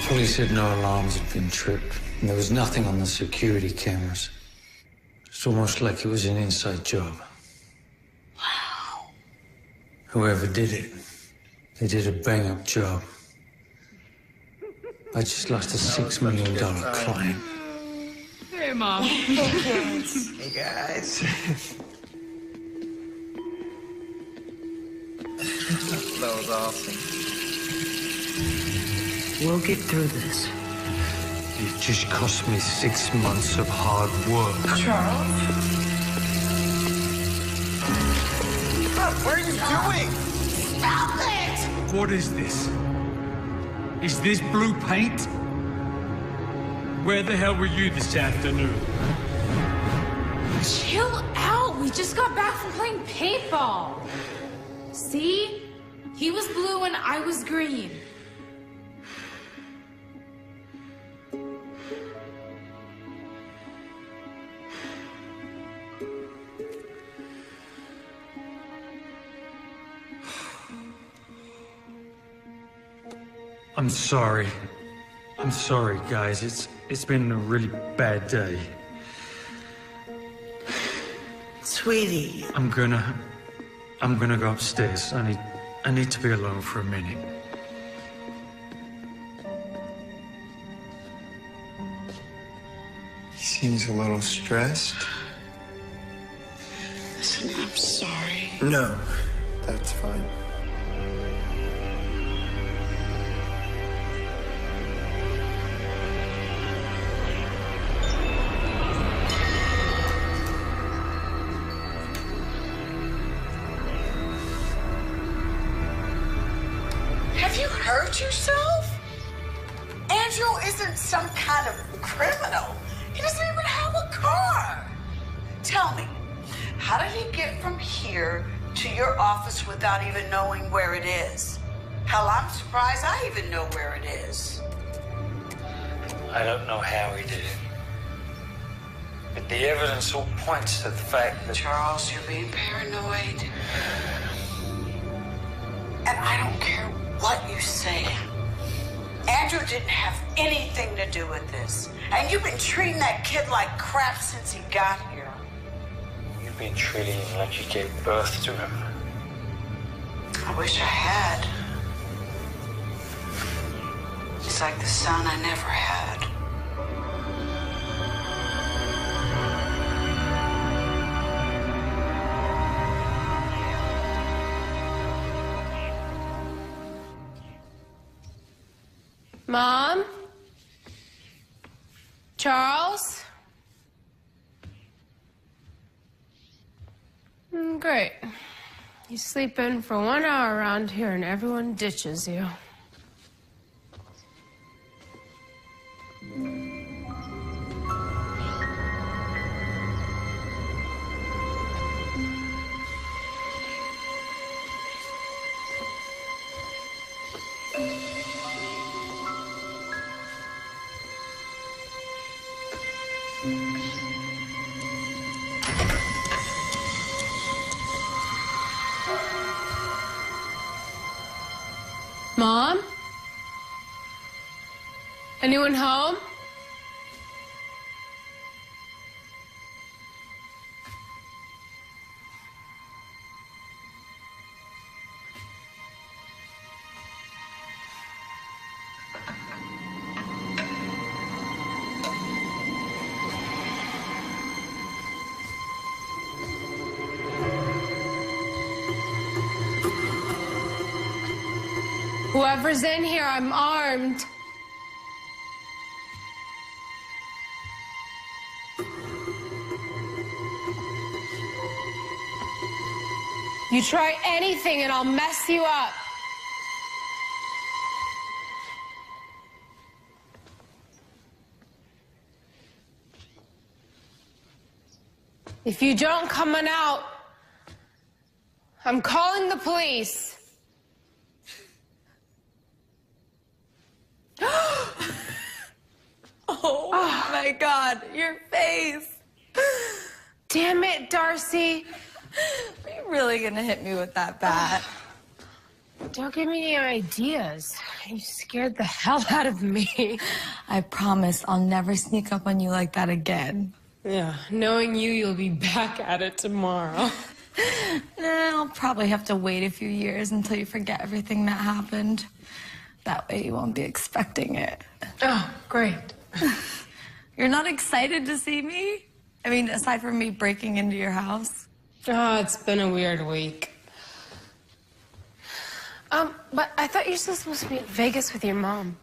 S5: Police said no alarms had been tripped, and there was nothing on the security cameras. It's almost like it was an inside job.
S6: Wow.
S5: Whoever did it, they did a bang-up job. I just lost a $6 million client.
S9: Hey, Mom.
S8: Hey, guys. That was awesome.
S6: We'll get through this.
S5: It just cost me 6 months of hard work.
S3: Charles? What are you doing?
S6: Stop it!
S5: What is this? Is this blue paint? Where the hell were you this afternoon?
S7: Chill out. We just got back from playing paintball. See? He was blue and I was green.
S5: I'm sorry. I'm sorry, guys. It's been a really bad day.
S6: Sweetie.
S5: I'm gonna go upstairs. I need to be alone for a minute.
S8: He seems a little stressed.
S6: Listen, I'm sorry.
S8: No, that's fine.
S6: Have you hurt yourself? Andrew isn't some kind of criminal. He doesn't even have a car. Tell me, how did he get from here to your office without even knowing where it is? Hell, I'm surprised I even know where it is.
S5: I don't know how he did it. But the evidence all points to the fact that...
S6: Charles, you're being paranoid. And I don't care what you say. Andrew didn't have anything to do with this. And you've been treating that kid like crap since he got here.
S5: You've been treating him like you gave birth to him.
S6: I wish I had. It's like the son I never had.
S7: Mom? Charles? Great. You sleep in for 1 hour around here and everyone ditches you. Mom? Anyone home? Whoever's in here, I'm armed. You try anything and I'll mess you up. If you don't come on out, I'm calling the police.
S9: Oh my God, your face.
S7: Damn it, Darcy.
S9: Are you really gonna hit me with that bat?
S7: Don't give me any ideas. You scared the hell out of me.
S9: I promise I'll never sneak up on you like that again.
S7: Yeah, knowing you, you'll be back at it tomorrow.
S9: I'll probably have to wait a few years until you forget everything that happened. That way you won't be expecting it.
S7: Oh, great.
S9: You're not excited to see me? I mean, aside from me breaking into your house?
S7: Oh, it's been a weird week. But I thought you were supposed to be in Vegas with your mom.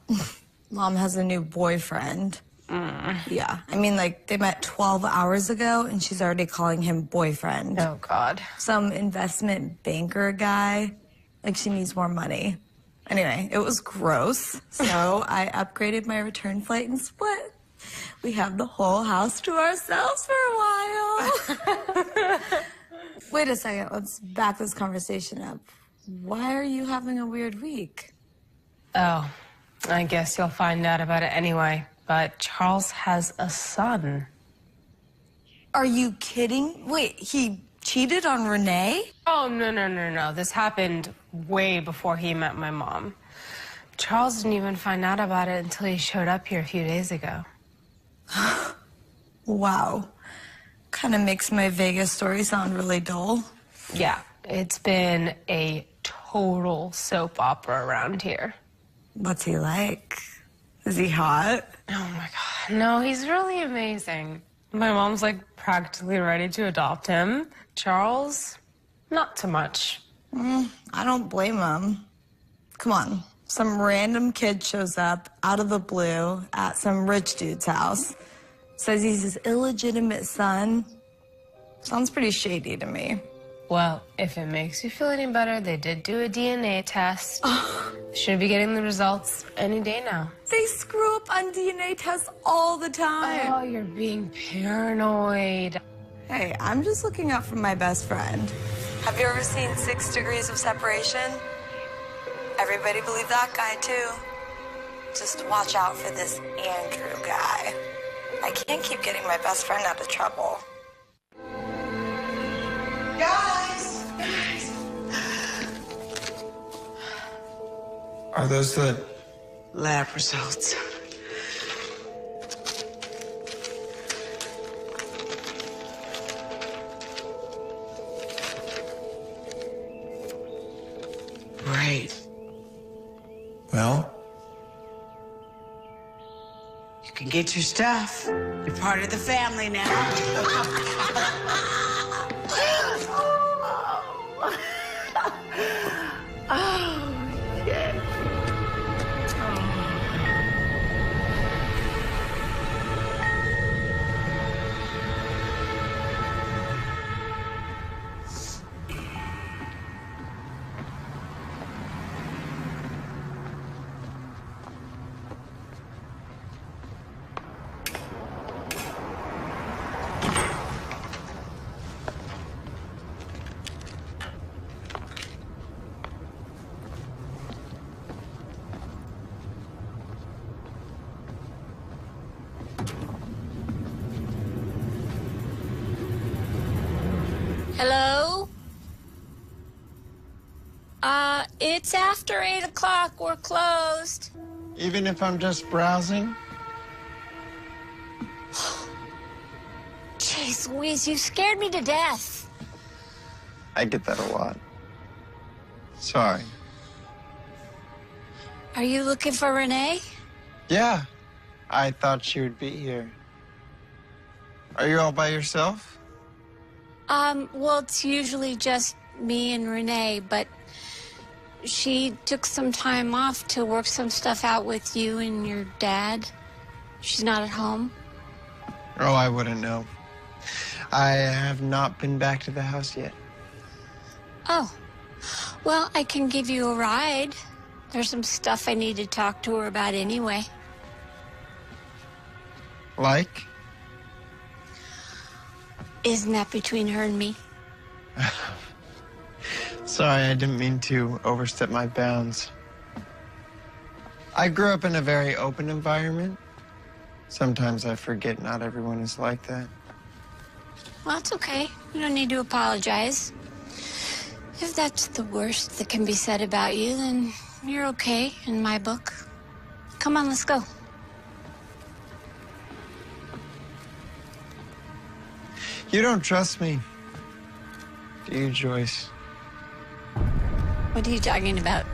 S9: Mom has a new boyfriend. Yeah, I mean, like, they met 12 hours ago, and she's already calling him boyfriend.
S7: Oh, God.
S9: Some investment banker guy. Like, she needs more money. Anyway, it was gross, so I upgraded my return flight and split. We have the whole house to ourselves for a while. Wait a second, let's back this conversation up. Why are you having a weird week?
S7: Oh, I guess you'll find out about it anyway. But Charles has a son.
S9: Are you kidding? Wait, he cheated on Renee?
S7: Oh, no. This happened way before he met my mom. Charles didn't even find out about it until he showed up here a few days ago.
S9: Wow. Kind of makes my Vegas story sound really dull.
S7: Yeah, it's been a total soap opera around here.
S9: What's he like? Is he hot?
S7: Oh, my God. No, he's really amazing. My mom's, like, practically ready to adopt him. Charles, not too much.
S9: I don't blame him. Come on. Some random kid shows up out of the blue at some rich dude's house. Says he's his illegitimate son. Sounds pretty shady to me.
S7: Well, if it makes you feel any better, they did do a DNA test. Should be getting the results any day now.
S9: They screw up on DNA tests all the time.
S7: Oh, you're being paranoid.
S9: Hey, I'm just looking out for my best friend. Have you ever seen 6 Degrees of Separation? Everybody believe that guy, too. Just watch out for this Andrew guy. I can't keep getting my best friend out of trouble. Guys!
S8: Are those the...
S6: Lab results. Great.
S8: Well?
S6: You can get your stuff. You're part of the family now. Oh, shit.
S2: Hello? It's after 8 o'clock. We're closed.
S8: Even if I'm just browsing?
S2: Jeez Louise, you scared me to death.
S8: I get that a lot. Sorry.
S2: Are you looking for Renee?
S8: Yeah, I thought she would be here. Are you all by yourself?
S2: Well, it's usually just me and Renee, but she took some time off to work some stuff out with you and your dad. She's not at home.
S8: Oh, I wouldn't know. I have not been back to the house yet.
S2: Oh, well, I can give you a ride. There's some stuff I need to talk to her about anyway.
S8: Like?
S2: Isn't that between her and me?
S8: Sorry, I didn't mean to overstep my bounds. I grew up in a very open environment. Sometimes I forget not everyone is like that.
S2: Well, it's okay. You don't need to apologize. If that's the worst that can be said about you, then you're okay in my book. Come on, let's go.
S8: You don't trust me, do you, Joyce?
S2: What are you talking about?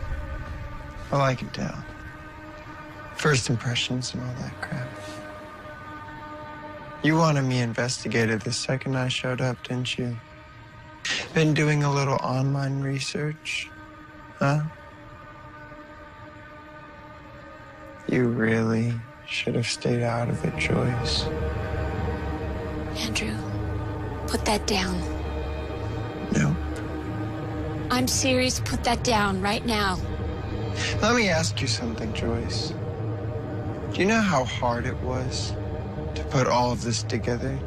S8: Well, I can tell. First impressions and all that crap. You wanted me investigated the second I showed up, didn't you? Been doing a little online research, huh? You really should have stayed out of it, Joyce.
S2: Andrew, put that down.
S8: No.
S2: I'm serious. Put that down right now.
S8: Let me ask you something, Joyce. Do you know how hard it was to put all of this together?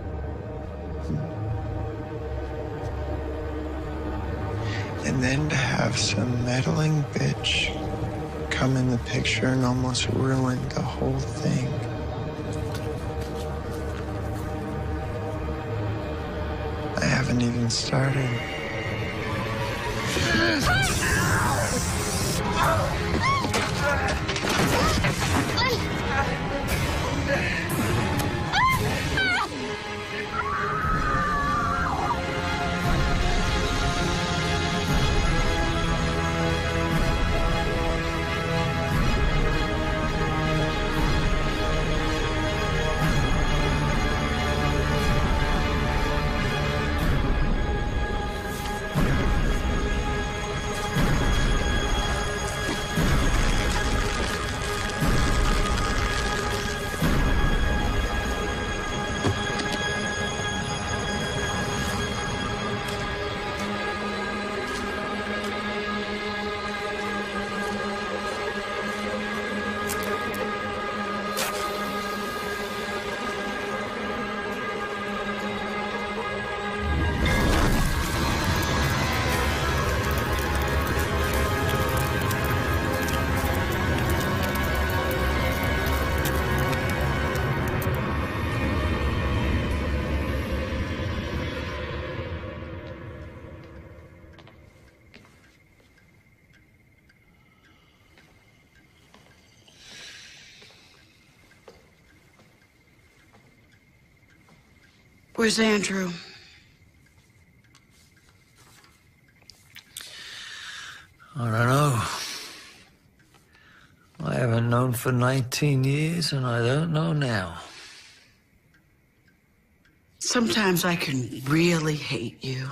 S8: And then to have some meddling bitch come in the picture and almost ruin the whole thing. I haven't even started.
S6: Where's Andrew?
S5: I don't know. I haven't known for 19 years, and I don't know now.
S6: Sometimes I can really hate you.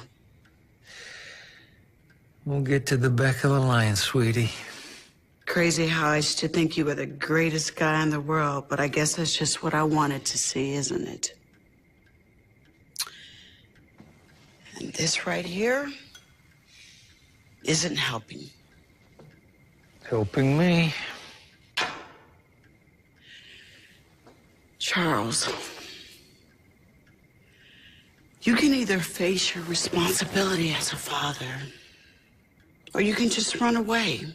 S5: We'll get to the back of the line, sweetie.
S6: Crazy how I used to think you were the greatest guy in the world, but I guess that's just what I wanted to see, isn't it? And this right here isn't helping.
S5: Helping me.
S6: Charles, you can either face your responsibility as a father, or you can just run away.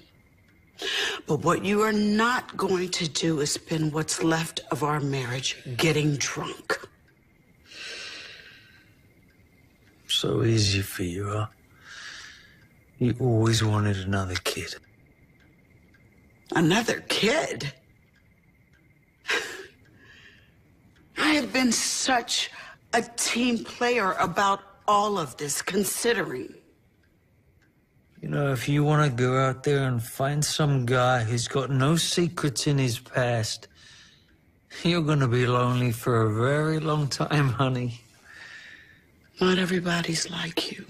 S6: But what you are not going to do is spend what's left of our marriage getting drunk.
S5: So easy for you, huh? You always wanted another kid.
S6: Another kid? I have been such a team player about all of this, considering.
S5: You know, if you want to go out there and find some guy who's got no secrets in his past, you're going to be lonely for a very long time, honey.
S6: Not everybody's like you.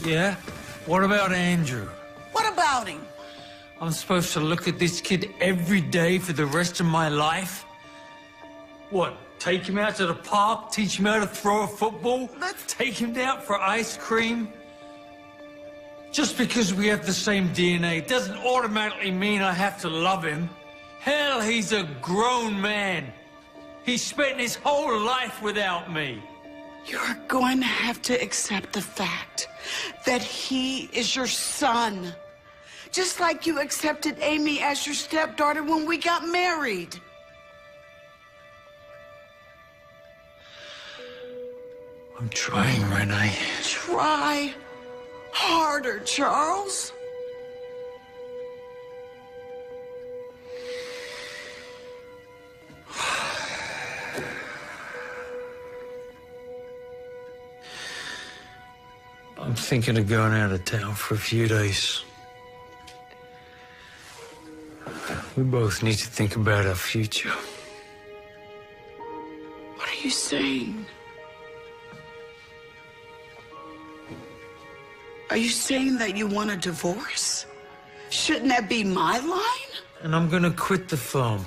S5: Yeah? What about Andrew?
S6: What about him?
S5: I'm supposed to look at this kid every day for the rest of my life? What, take him out to the park, teach him how to throw a football? Take him out for ice cream? Just because we have the same DNA doesn't automatically mean I have to love him. Hell, he's a grown man. He's spent his whole life without me.
S6: You're going to have to accept the fact that he is your son. Just like you accepted Amy as your stepdaughter when we got married.
S5: I'm trying, Renee.
S6: Try harder, Charles.
S5: I'm thinking of going out of town for a few days. We both need to think about our future.
S6: What are you saying? Are you saying that you want a divorce? Shouldn't that be my line?
S5: And I'm gonna quit the firm.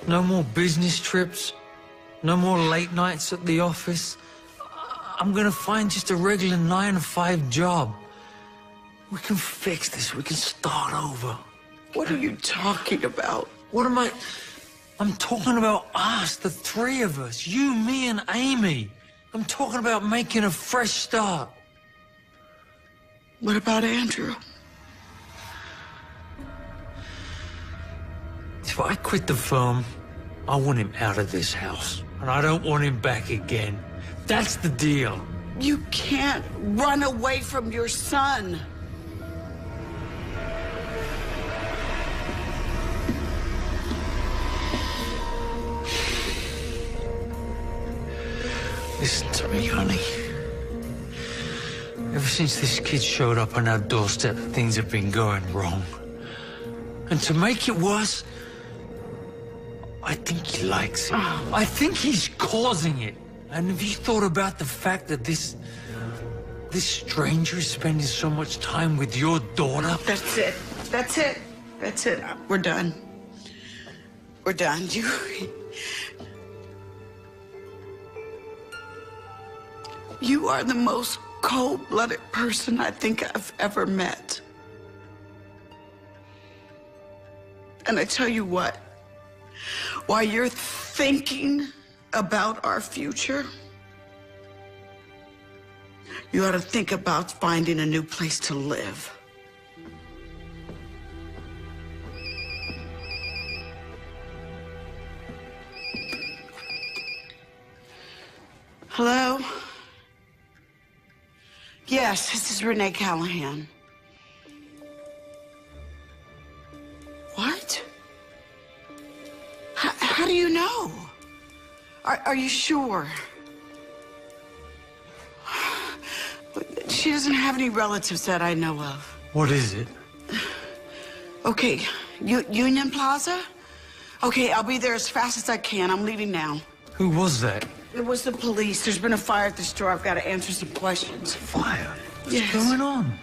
S5: No more business trips. No more late nights at the office. I'm gonna find just a regular 9-to-5 job. We can fix this. We can start over.
S6: What are you talking about?
S5: What am I... I'm talking about us, the three of us. You, me, and Amy. I'm talking about making a fresh start.
S6: What about Andrew?
S5: If I quit the firm, I want him out of this house. And I don't want him back again. That's the deal.
S6: You can't run away from your son.
S5: Listen to me, honey. Ever since this kid showed up on our doorstep, things have been going wrong. And to make it worse, I think he likes it. I think he's causing it. And have you thought about the fact that this stranger is spending so much time with your daughter?
S6: That's it. That's it. That's it. We're done. We're done. You are the most cold-blooded person I think I've ever met. And I tell you what, while you're thinking about our future, you ought to think about finding a new place to live. Hello? Yes, this is Renee Callahan. What? How do you know? Are you sure? She doesn't have any relatives that I know of.
S1: What is it?
S6: Okay, Union Plaza? Okay, I'll be there as fast as I can. I'm leaving now.
S1: Who was that?
S6: It was the police. There's been a fire at the store. I've got to answer some questions.
S1: Fire? What's
S6: Yes.
S1: going on?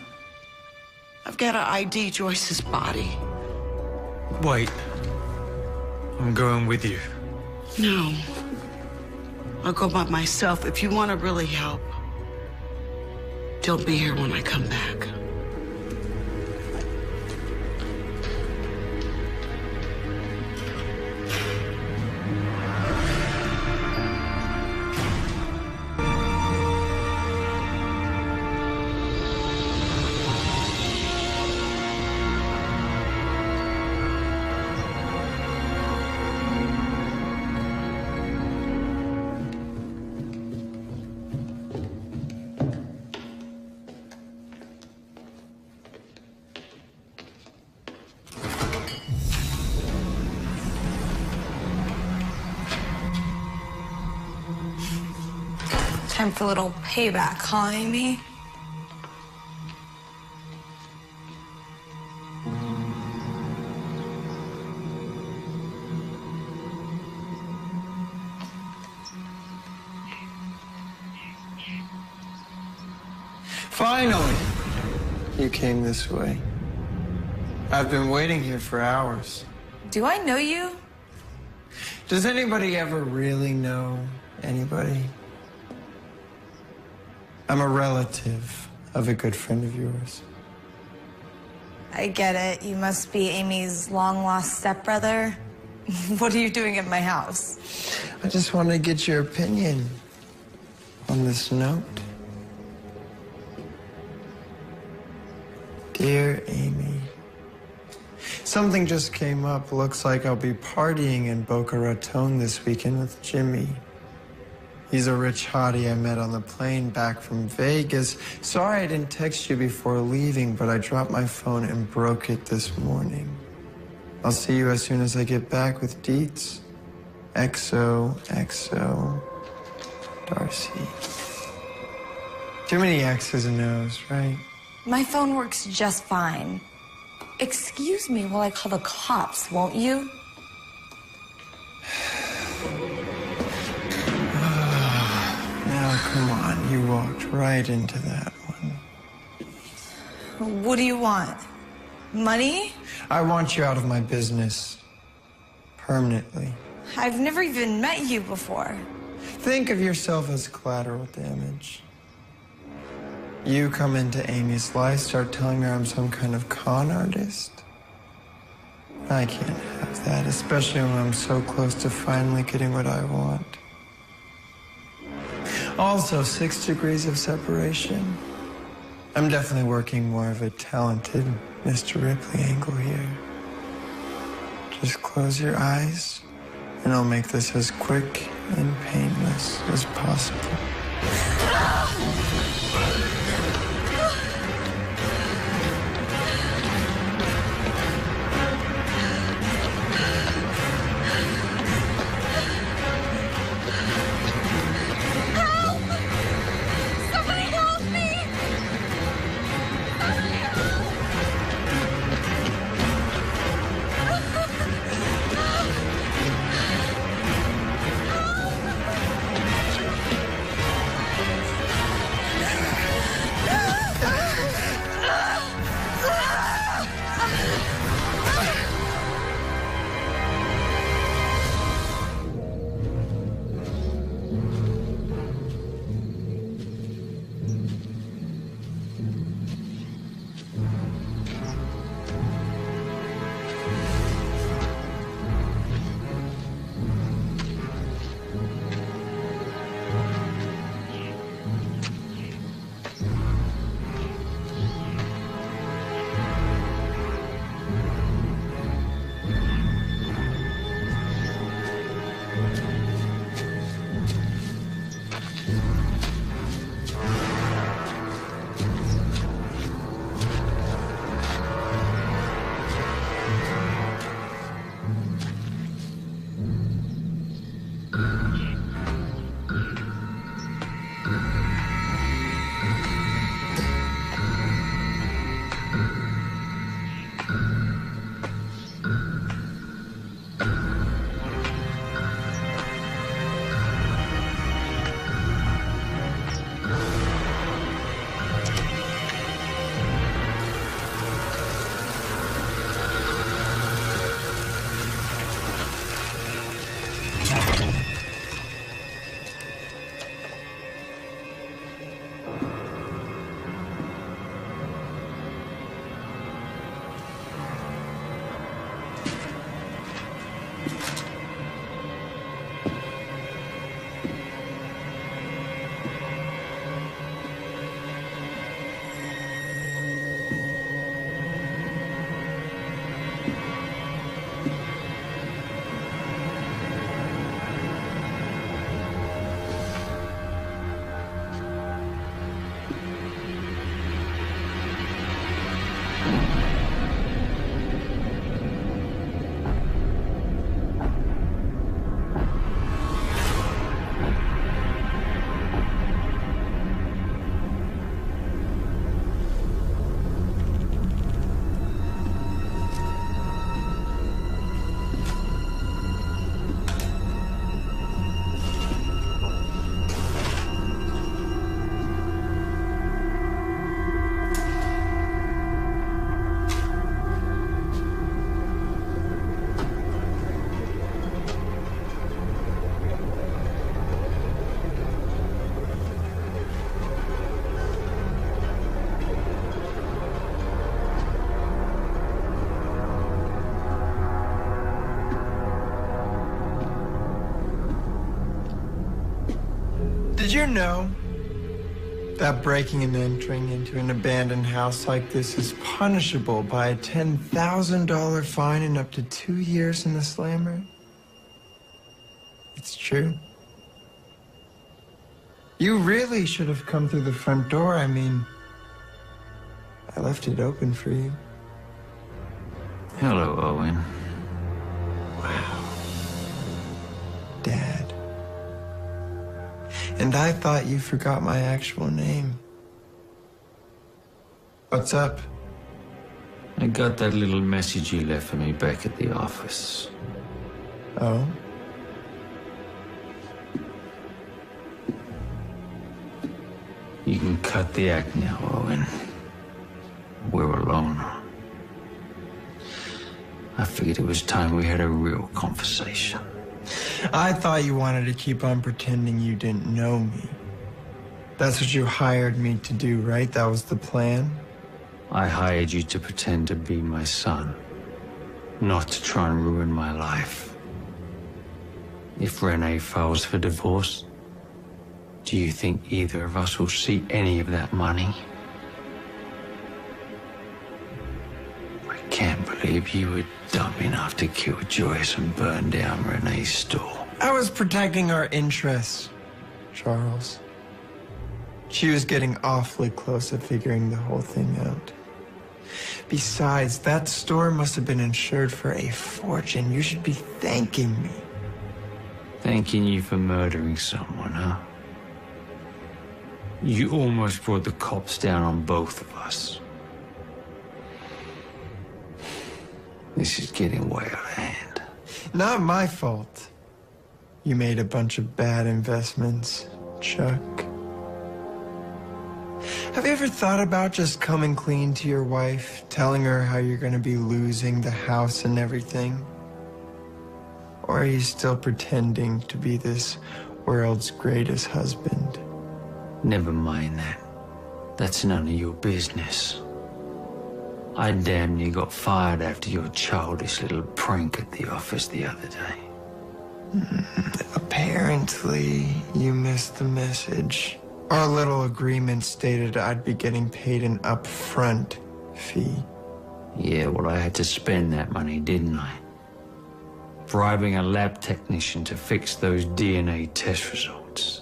S6: I've got to ID Joyce's body.
S1: Wait. I'm going with you.
S6: No. I'll go by myself. If you want to really help, don't be here when I come back.
S9: Time for a little payback, huh, Amy?
S8: Finally! You came this way. I've been waiting here for hours.
S9: Do I know you?
S8: Does anybody ever really know anybody? I'm a relative of a good friend of yours.
S9: I get it. You must be Amy's long-lost stepbrother. What are you doing at my house?
S8: I just want to get your opinion on this note. Dear Amy, something just came up. Looks like I'll be partying in Boca Raton this weekend with Jimmy. He's a rich hottie I met on the plane back from Vegas. Sorry I didn't text you before leaving, but I dropped my phone and broke it this morning. I'll see you as soon as I get back with deets. XOXO, Darcy. Too many X's and O's, right?
S9: My phone works just fine. Excuse me while I call the cops, won't you?
S8: Now, come on. You walked right into that one.
S9: What do you want? Money?
S8: I want you out of my business. Permanently.
S9: I've never even met you before.
S8: Think of yourself as collateral damage. You come into Amy's life, start telling her I'm some kind of con artist. I can't have that, especially when I'm so close to finally getting what I want. Also, 6 degrees of separation. I'm definitely working more of a talented Mr. Ripley angle here. Just close your eyes, and I'll make this as quick and painless as possible. Did you know that breaking and entering into an abandoned house like this is punishable by a $10,000 fine and up to 2 years in the slammer? It's true. You really should have come through the front door. I mean, I left it open for you.
S5: Hello, Owen.
S8: Wow. Dad. And I thought you forgot my actual name. What's up?
S5: I got that little message you left for me back at the office.
S8: Oh?
S5: You can cut the act now, Owen. We're alone. I figured it was time we had a real conversation.
S8: I thought you wanted to keep on pretending you didn't know me. That's what you hired me to do, right? That was the plan?
S5: I hired you to pretend to be my son, not to try and ruin my life. If Renee files for divorce, do you think either of us will see any of that money? I can't believe you were dumb enough to kill Joyce and burn down Renee's store.
S8: I was protecting our interests, Charles. She was getting awfully close to figuring the whole thing out. Besides, that store must have been insured for a fortune. You should be thanking me.
S5: Thanking you for murdering someone, huh? You almost brought the cops down on both of us. This is getting way out of hand.
S8: Not my fault. You made a bunch of bad investments, Chuck. Have you ever thought about just coming clean to your wife, telling her how you're going to be losing the house and everything? Or are you still pretending to be this world's greatest husband?
S5: Never mind that. That's none of your business. I damn near got fired after your childish little prank at the office the other day.
S8: Apparently, you missed the message. Our little agreement stated I'd be getting paid an upfront fee.
S5: Yeah, well, I had to spend that money, didn't I? Bribing a lab technician to fix those DNA test results.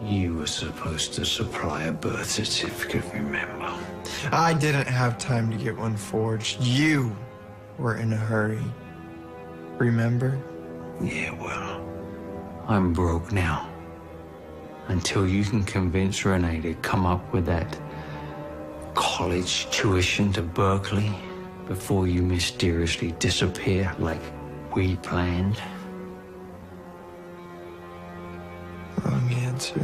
S5: You were supposed to supply a birth certificate, remember?
S8: I didn't have time to get one forged. You were in a hurry. Remember?
S5: Yeah, well, I'm broke now. Until you can convince Renee to come up with that college tuition to Berkeley before you mysteriously disappear like we planned.
S8: Wrong answer.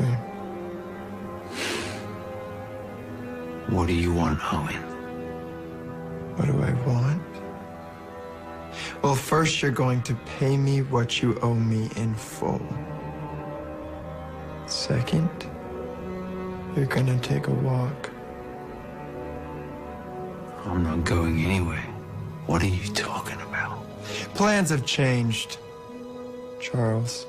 S5: What do you want, Owen?
S8: What do I want? Well, first you're going to pay me what you owe me in full. Second, you're gonna take a walk.
S5: I'm not going anywhere. What are you talking about?
S8: Plans have changed, Charles.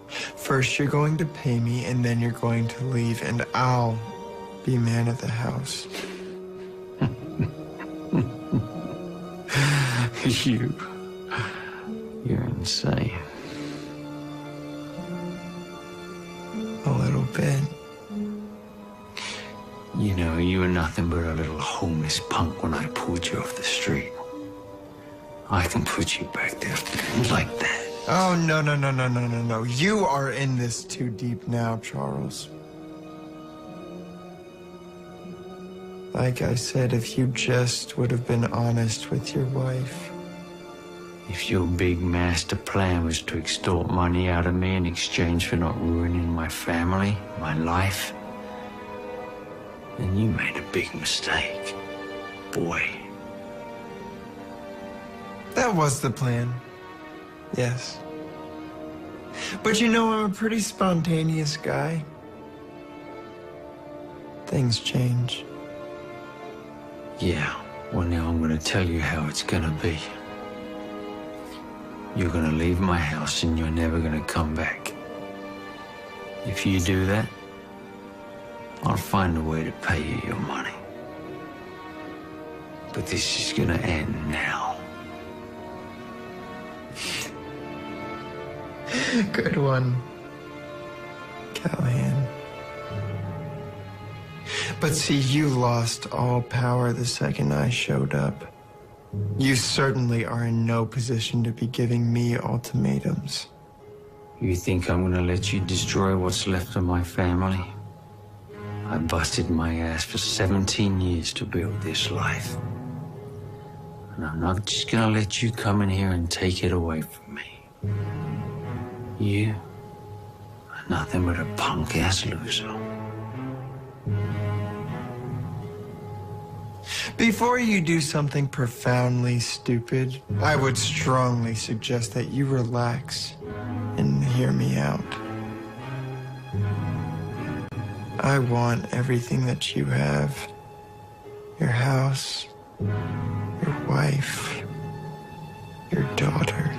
S8: First, you're going to pay me, and then you're going to leave, and I'll be man of the house.
S5: You're insane.
S8: A little bit.
S5: You know, you were nothing but a little homeless punk when I pulled you off the street. I can put you back there like that.
S8: Oh, no. You are in this too deep now, Charles. Like I said, if you just would have been honest with your wife.
S5: If your big master plan was to extort money out of me in exchange for not ruining my family, my life, then you made a big mistake, boy.
S8: That was the plan. Yes. But you know, I'm a pretty spontaneous guy. Things change.
S5: Yeah, well now I'm gonna tell you how it's gonna be. you're gonna leave my house and you're never gonna come back. If you do that, I'll find a way to pay you your money. But this is gonna end now.
S8: Good one, Callahan. But see, you lost all power the second I showed up. You certainly are in no position to be giving me ultimatums.
S5: You think I'm gonna let you destroy what's left of my family? I busted my ass for 17 years to build this life. And I'm not just gonna let you come in here and take it away from me. You are nothing but a punk-ass loser.
S8: Before you do something profoundly stupid, I would strongly suggest that you relax and hear me out. I want everything that you have. Your house, your wife, your daughter.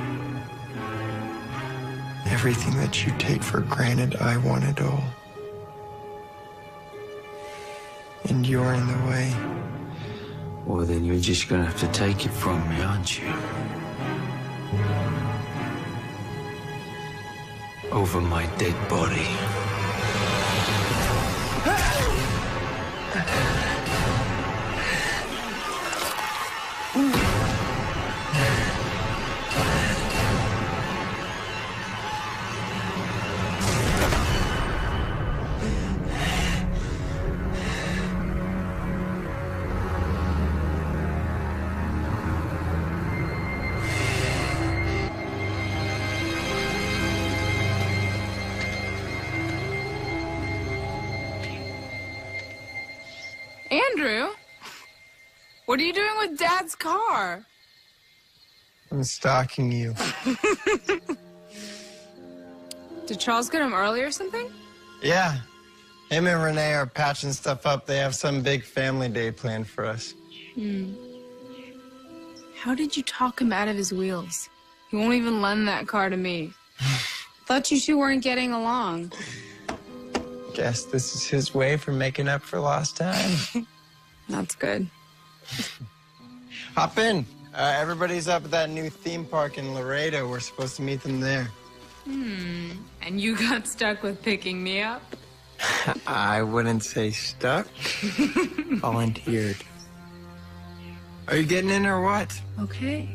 S8: Everything that you take for granted, I want it all. And you're in the way.
S5: Well, then you're just gonna have to take it from me, aren't you? Over my dead body.
S7: Andrew, what are you doing with Dad's car?
S8: I'm stalking you.
S7: Did Charles get him early or something?
S8: Yeah. Him and Renee are patching stuff up. They have some big family day planned for us.
S7: How did you talk him out of his wheels? He won't even lend that car to me. Thought you two weren't getting along.
S8: Guess this is his way for making up for lost time.
S7: That's good.
S8: Hop in. Everybody's up at that new theme park in Laredo. We're supposed to meet them there.
S7: And you got stuck with picking me up?
S8: I wouldn't say stuck. Volunteered. Are you getting in or what?
S7: Okay.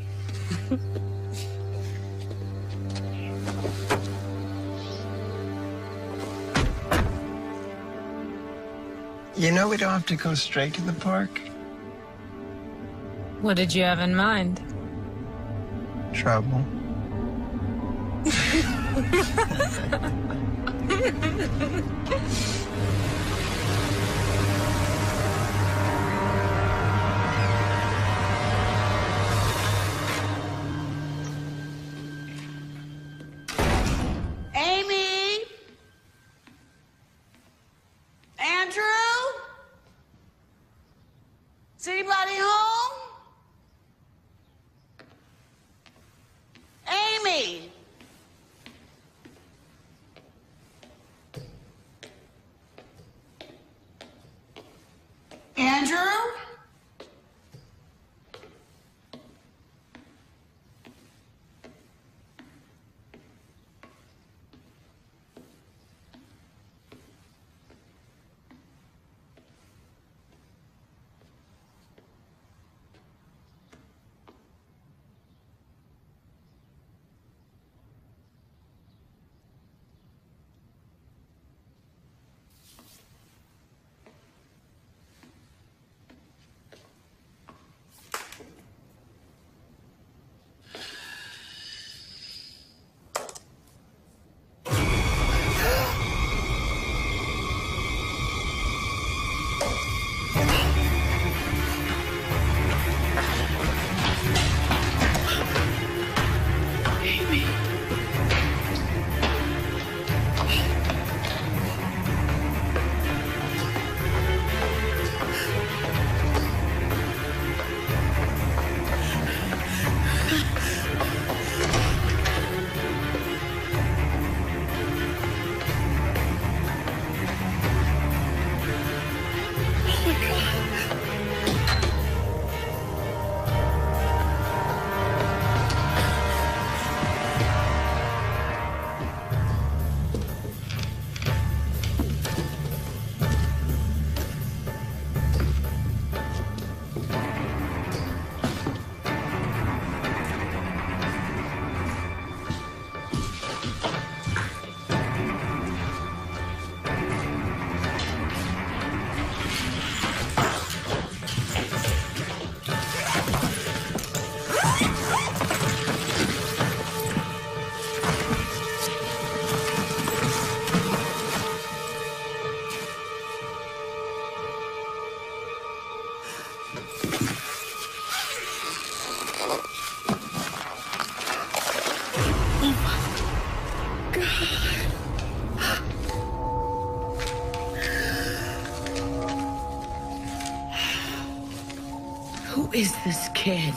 S8: You know we don't have to go straight to the park.
S7: What did you have in mind?
S8: Trouble.
S6: Amy? Andrew? Is anybody home? Amy? Andrew? Who is this kid?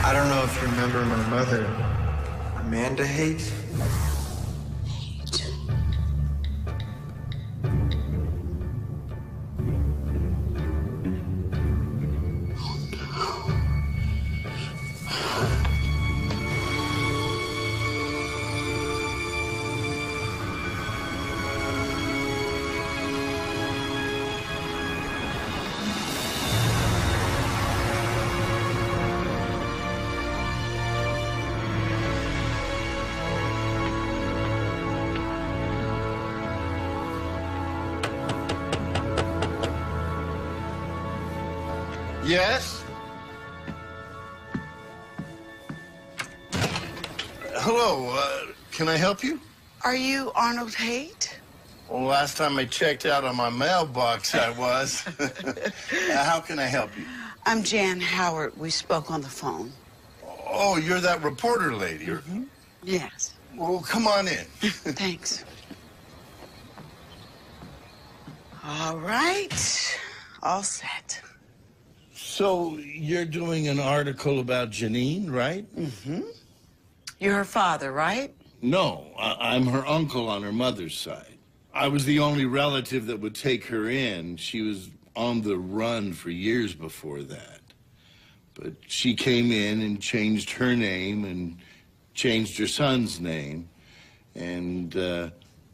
S8: I don't know if you remember my mother, Amanda Haight.
S12: Yes? Hello, can I help you?
S6: Are you Arnold Haight?
S12: Well, last time I checked out on my mailbox, I was. How can I help you?
S6: I'm Jan Howard. We spoke on the phone.
S12: Oh, you're that reporter lady.
S6: Mm-hmm. Yes.
S12: Well, come on in.
S6: Thanks. All right. All set.
S12: So, you're doing an article about Janine, right?
S6: Mm-hmm. You're her father, right?
S12: No, I'm her uncle on her mother's side. I was the only relative that would take her in. She was on the run for years before that. But she came in and changed her name and changed her son's name. And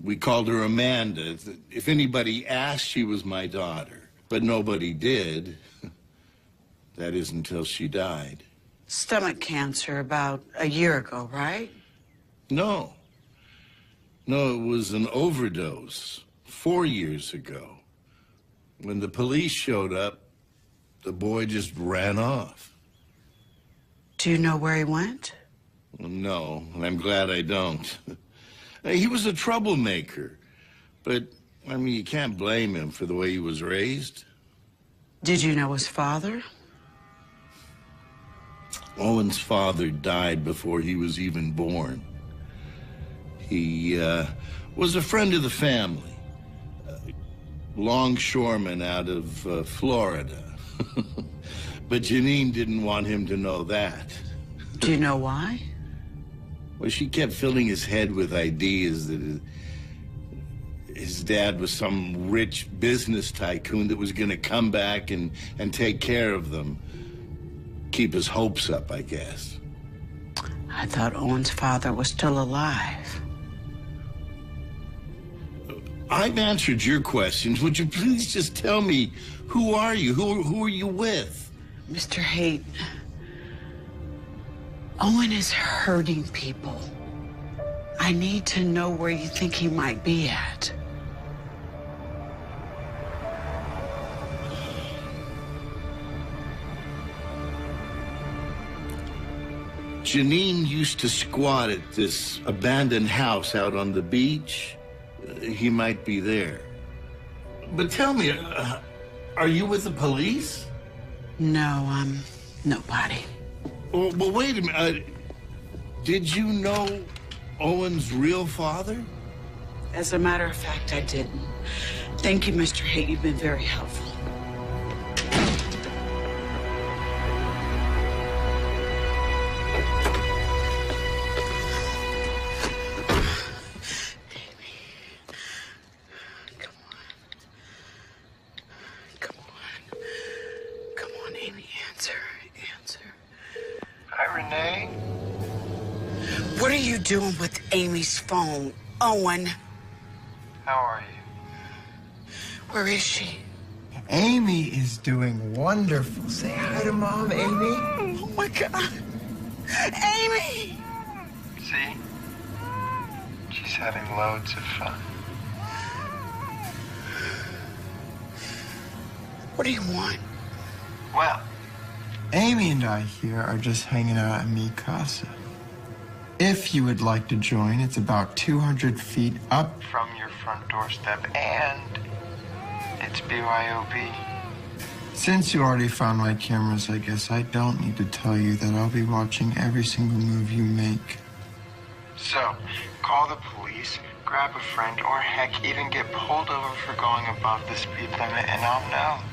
S12: we called her Amanda. If anybody asked, she was my daughter. But nobody did. That is until she died.
S6: Stomach cancer about a year ago, right?
S12: No. No, it was an overdose 4 years ago. When the police showed up, the boy just ran off.
S6: Do you know where he went?
S12: No, and I'm glad I don't. He was a troublemaker, but, I mean, you can't blame him for the way he was raised.
S6: Did you know his father?
S12: Owen's father died before he was even born. He was a friend of the family, longshoreman out of Florida. But Janine didn't want him to know that.
S6: Do you know why?
S12: Well, she kept filling his head with ideas that his dad was some rich business tycoon that was going to come back and take care of them. Keep his hopes up, I guess.
S6: I thought Owen's father was still alive.
S12: I've answered your questions. Would you please just tell me, who are you? Who are you with?
S6: Mr. Haight, Owen is hurting people. I need to know where you think he might be at.
S12: Janine used to squat at this abandoned house out on the beach. He might be there. But tell me, are you with the police?
S6: No, I'm nobody.
S12: Well, wait a minute. Did you know Owen's real father?
S6: As a matter of fact, I didn't. Thank you, Mr. Haight. You've been very helpful. What are you doing with Amy's phone, Owen?
S8: How are you?
S6: Where is she?
S8: Amy is doing wonderful. Say hi to Mom, Amy.
S6: Oh, my God. Amy!
S8: See? She's having loads of fun.
S6: What do you want?
S8: Well, Amy and I here are just hanging out at Mi Casa. If you would like to join, it's about 200 feet up from your front doorstep, and it's BYOB. Since you already found my cameras, I guess I don't need to tell you that I'll be watching every single move you make. So, call the police, grab a friend, or heck, even get pulled over for going above the speed limit, and I'll know.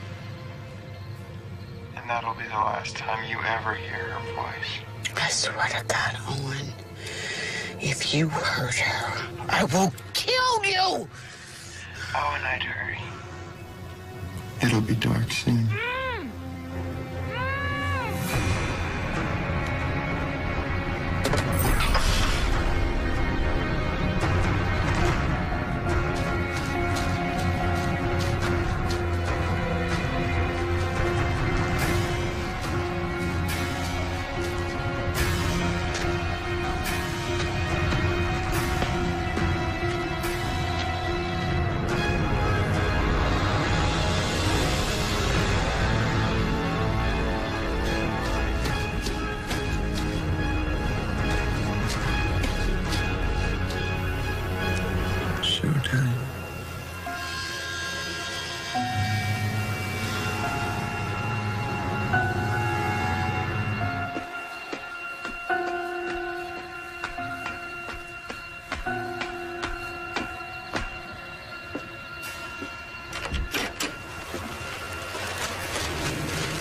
S8: And that'll be the last time you ever hear her voice.
S6: I swear to God, Owen, if you hurt her, I will kill you!
S8: Oh, and I'd hurry. It'll be dark soon. Showtime.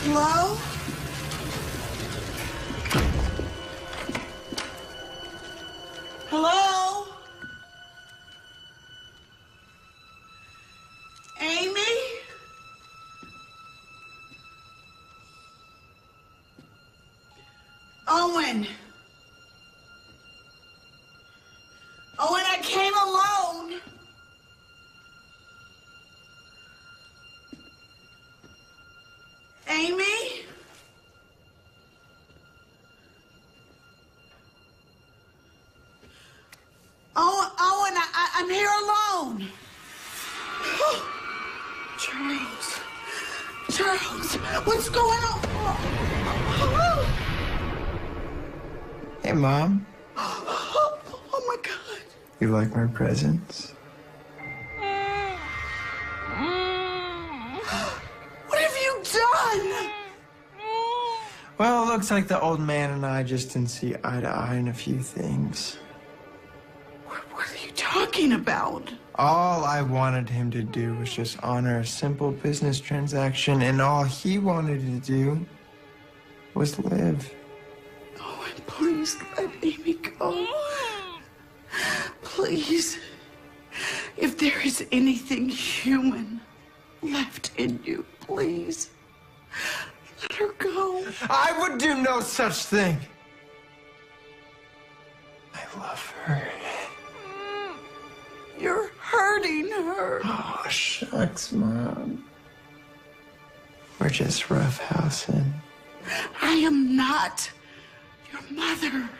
S6: Hello? Hello? Amy? Owen? Owen, I came alone. Amy? Owen, I'm here alone. Charles, what's going on?
S8: Hey, Mom.
S6: Oh my God.
S8: You like my presents?
S6: What have you done?
S8: Well, it looks like the old man and I just didn't see eye to eye in a few things.
S6: What are you talking about?
S8: All I wanted him to do was just honor a simple business transaction, and all he wanted to do was live.
S6: Oh, and please let Amy go. Please. If there is anything human left in you, please let her go.
S8: I would do no such thing. I love her.
S6: You're hurting her.
S8: Oh, shucks, Mom. We're just roughhousing.
S6: I am not your mother.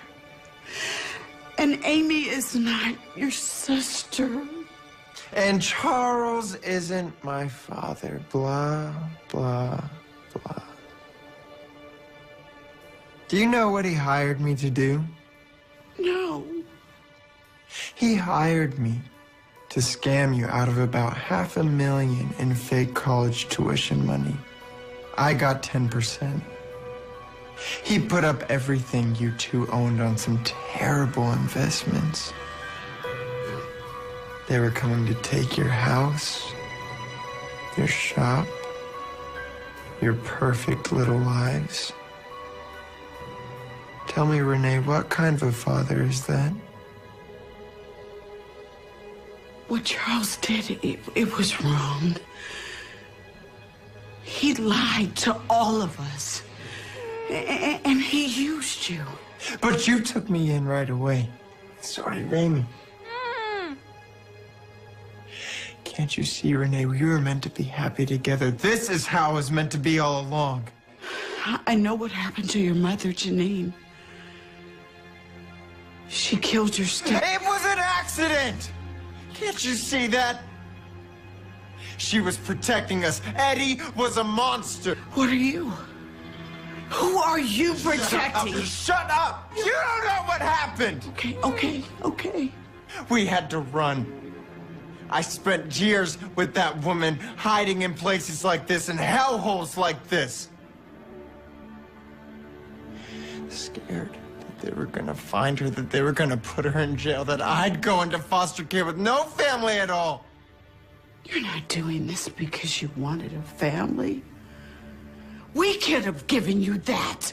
S6: And Amy is not your sister.
S8: And Charles isn't my father. Blah, blah, blah. Do you know what he hired me to do?
S6: No.
S8: He hired me to scam you out of about $500,000 in fake college tuition money. I got 10%. He put up everything you two owned on some terrible investments. They were coming to take your house, your shop, your perfect little lives. Tell me, Renee, what kind of a father is that?
S6: What Charles did, it was wrong. He lied to all of us. And he used you.
S8: But you took me in right away. So did Amy. Can't you see, Renee? We were meant to be happy together. This is how it was meant to be all along.
S6: I know what happened to your mother, Janine. She killed your step.
S8: It was an accident! Can't you see that? She was protecting us. Eddie was a monster.
S6: What are you? are you protecting?
S3: Shut up! You don't know what happened!
S6: Okay.
S3: We had to run. I spent years with that woman hiding in places like this and hellholes like this. Scared that they were gonna find her, that they were gonna put her in jail, that I'd go into foster care with no family at all.
S6: You're not doing this because you wanted a family. We could have given you that.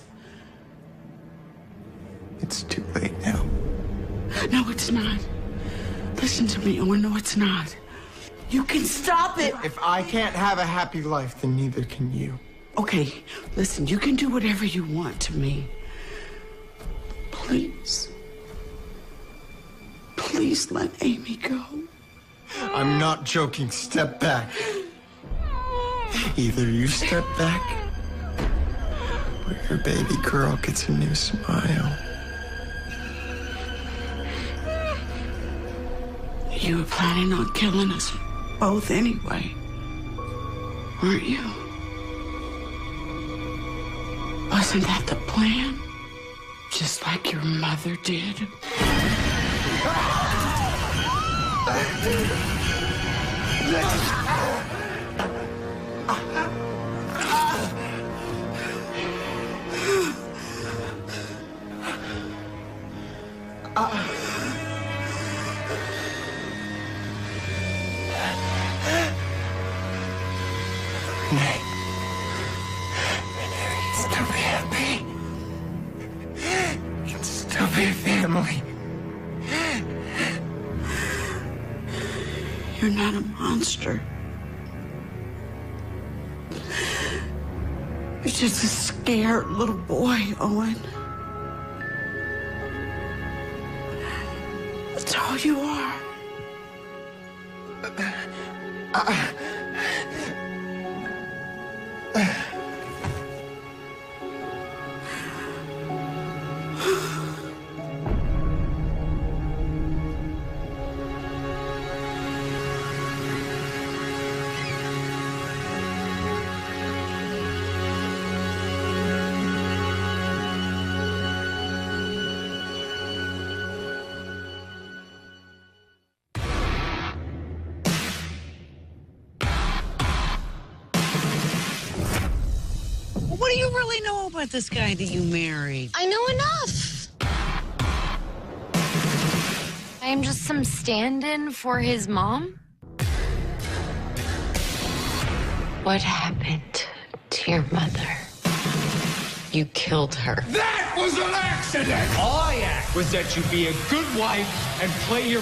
S3: It's too late now.
S6: No, it's not. Listen to me, Owen. No, it's not. You can stop it.
S3: If I can't have a happy life, then neither can you.
S6: Okay, listen, you can do whatever you want to me. Please. Please let Amy go.
S3: I'm not joking. Step back. Either you step back, or your baby girl gets a new smile.
S6: You were planning on killing us both anyway, weren't you? Wasn't that the plan? Just like your mother did?
S3: Renee, we can still be happy. We can still be a family.
S6: You're not a monster. You're just a scared little boy, Owen. That's all you are.
S13: What do you really know about this guy that you married?
S2: I know enough. I am just some stand-in for his mom. What happened to your mother? You killed her.
S1: That was an accident! All I asked was that you be a good wife and play your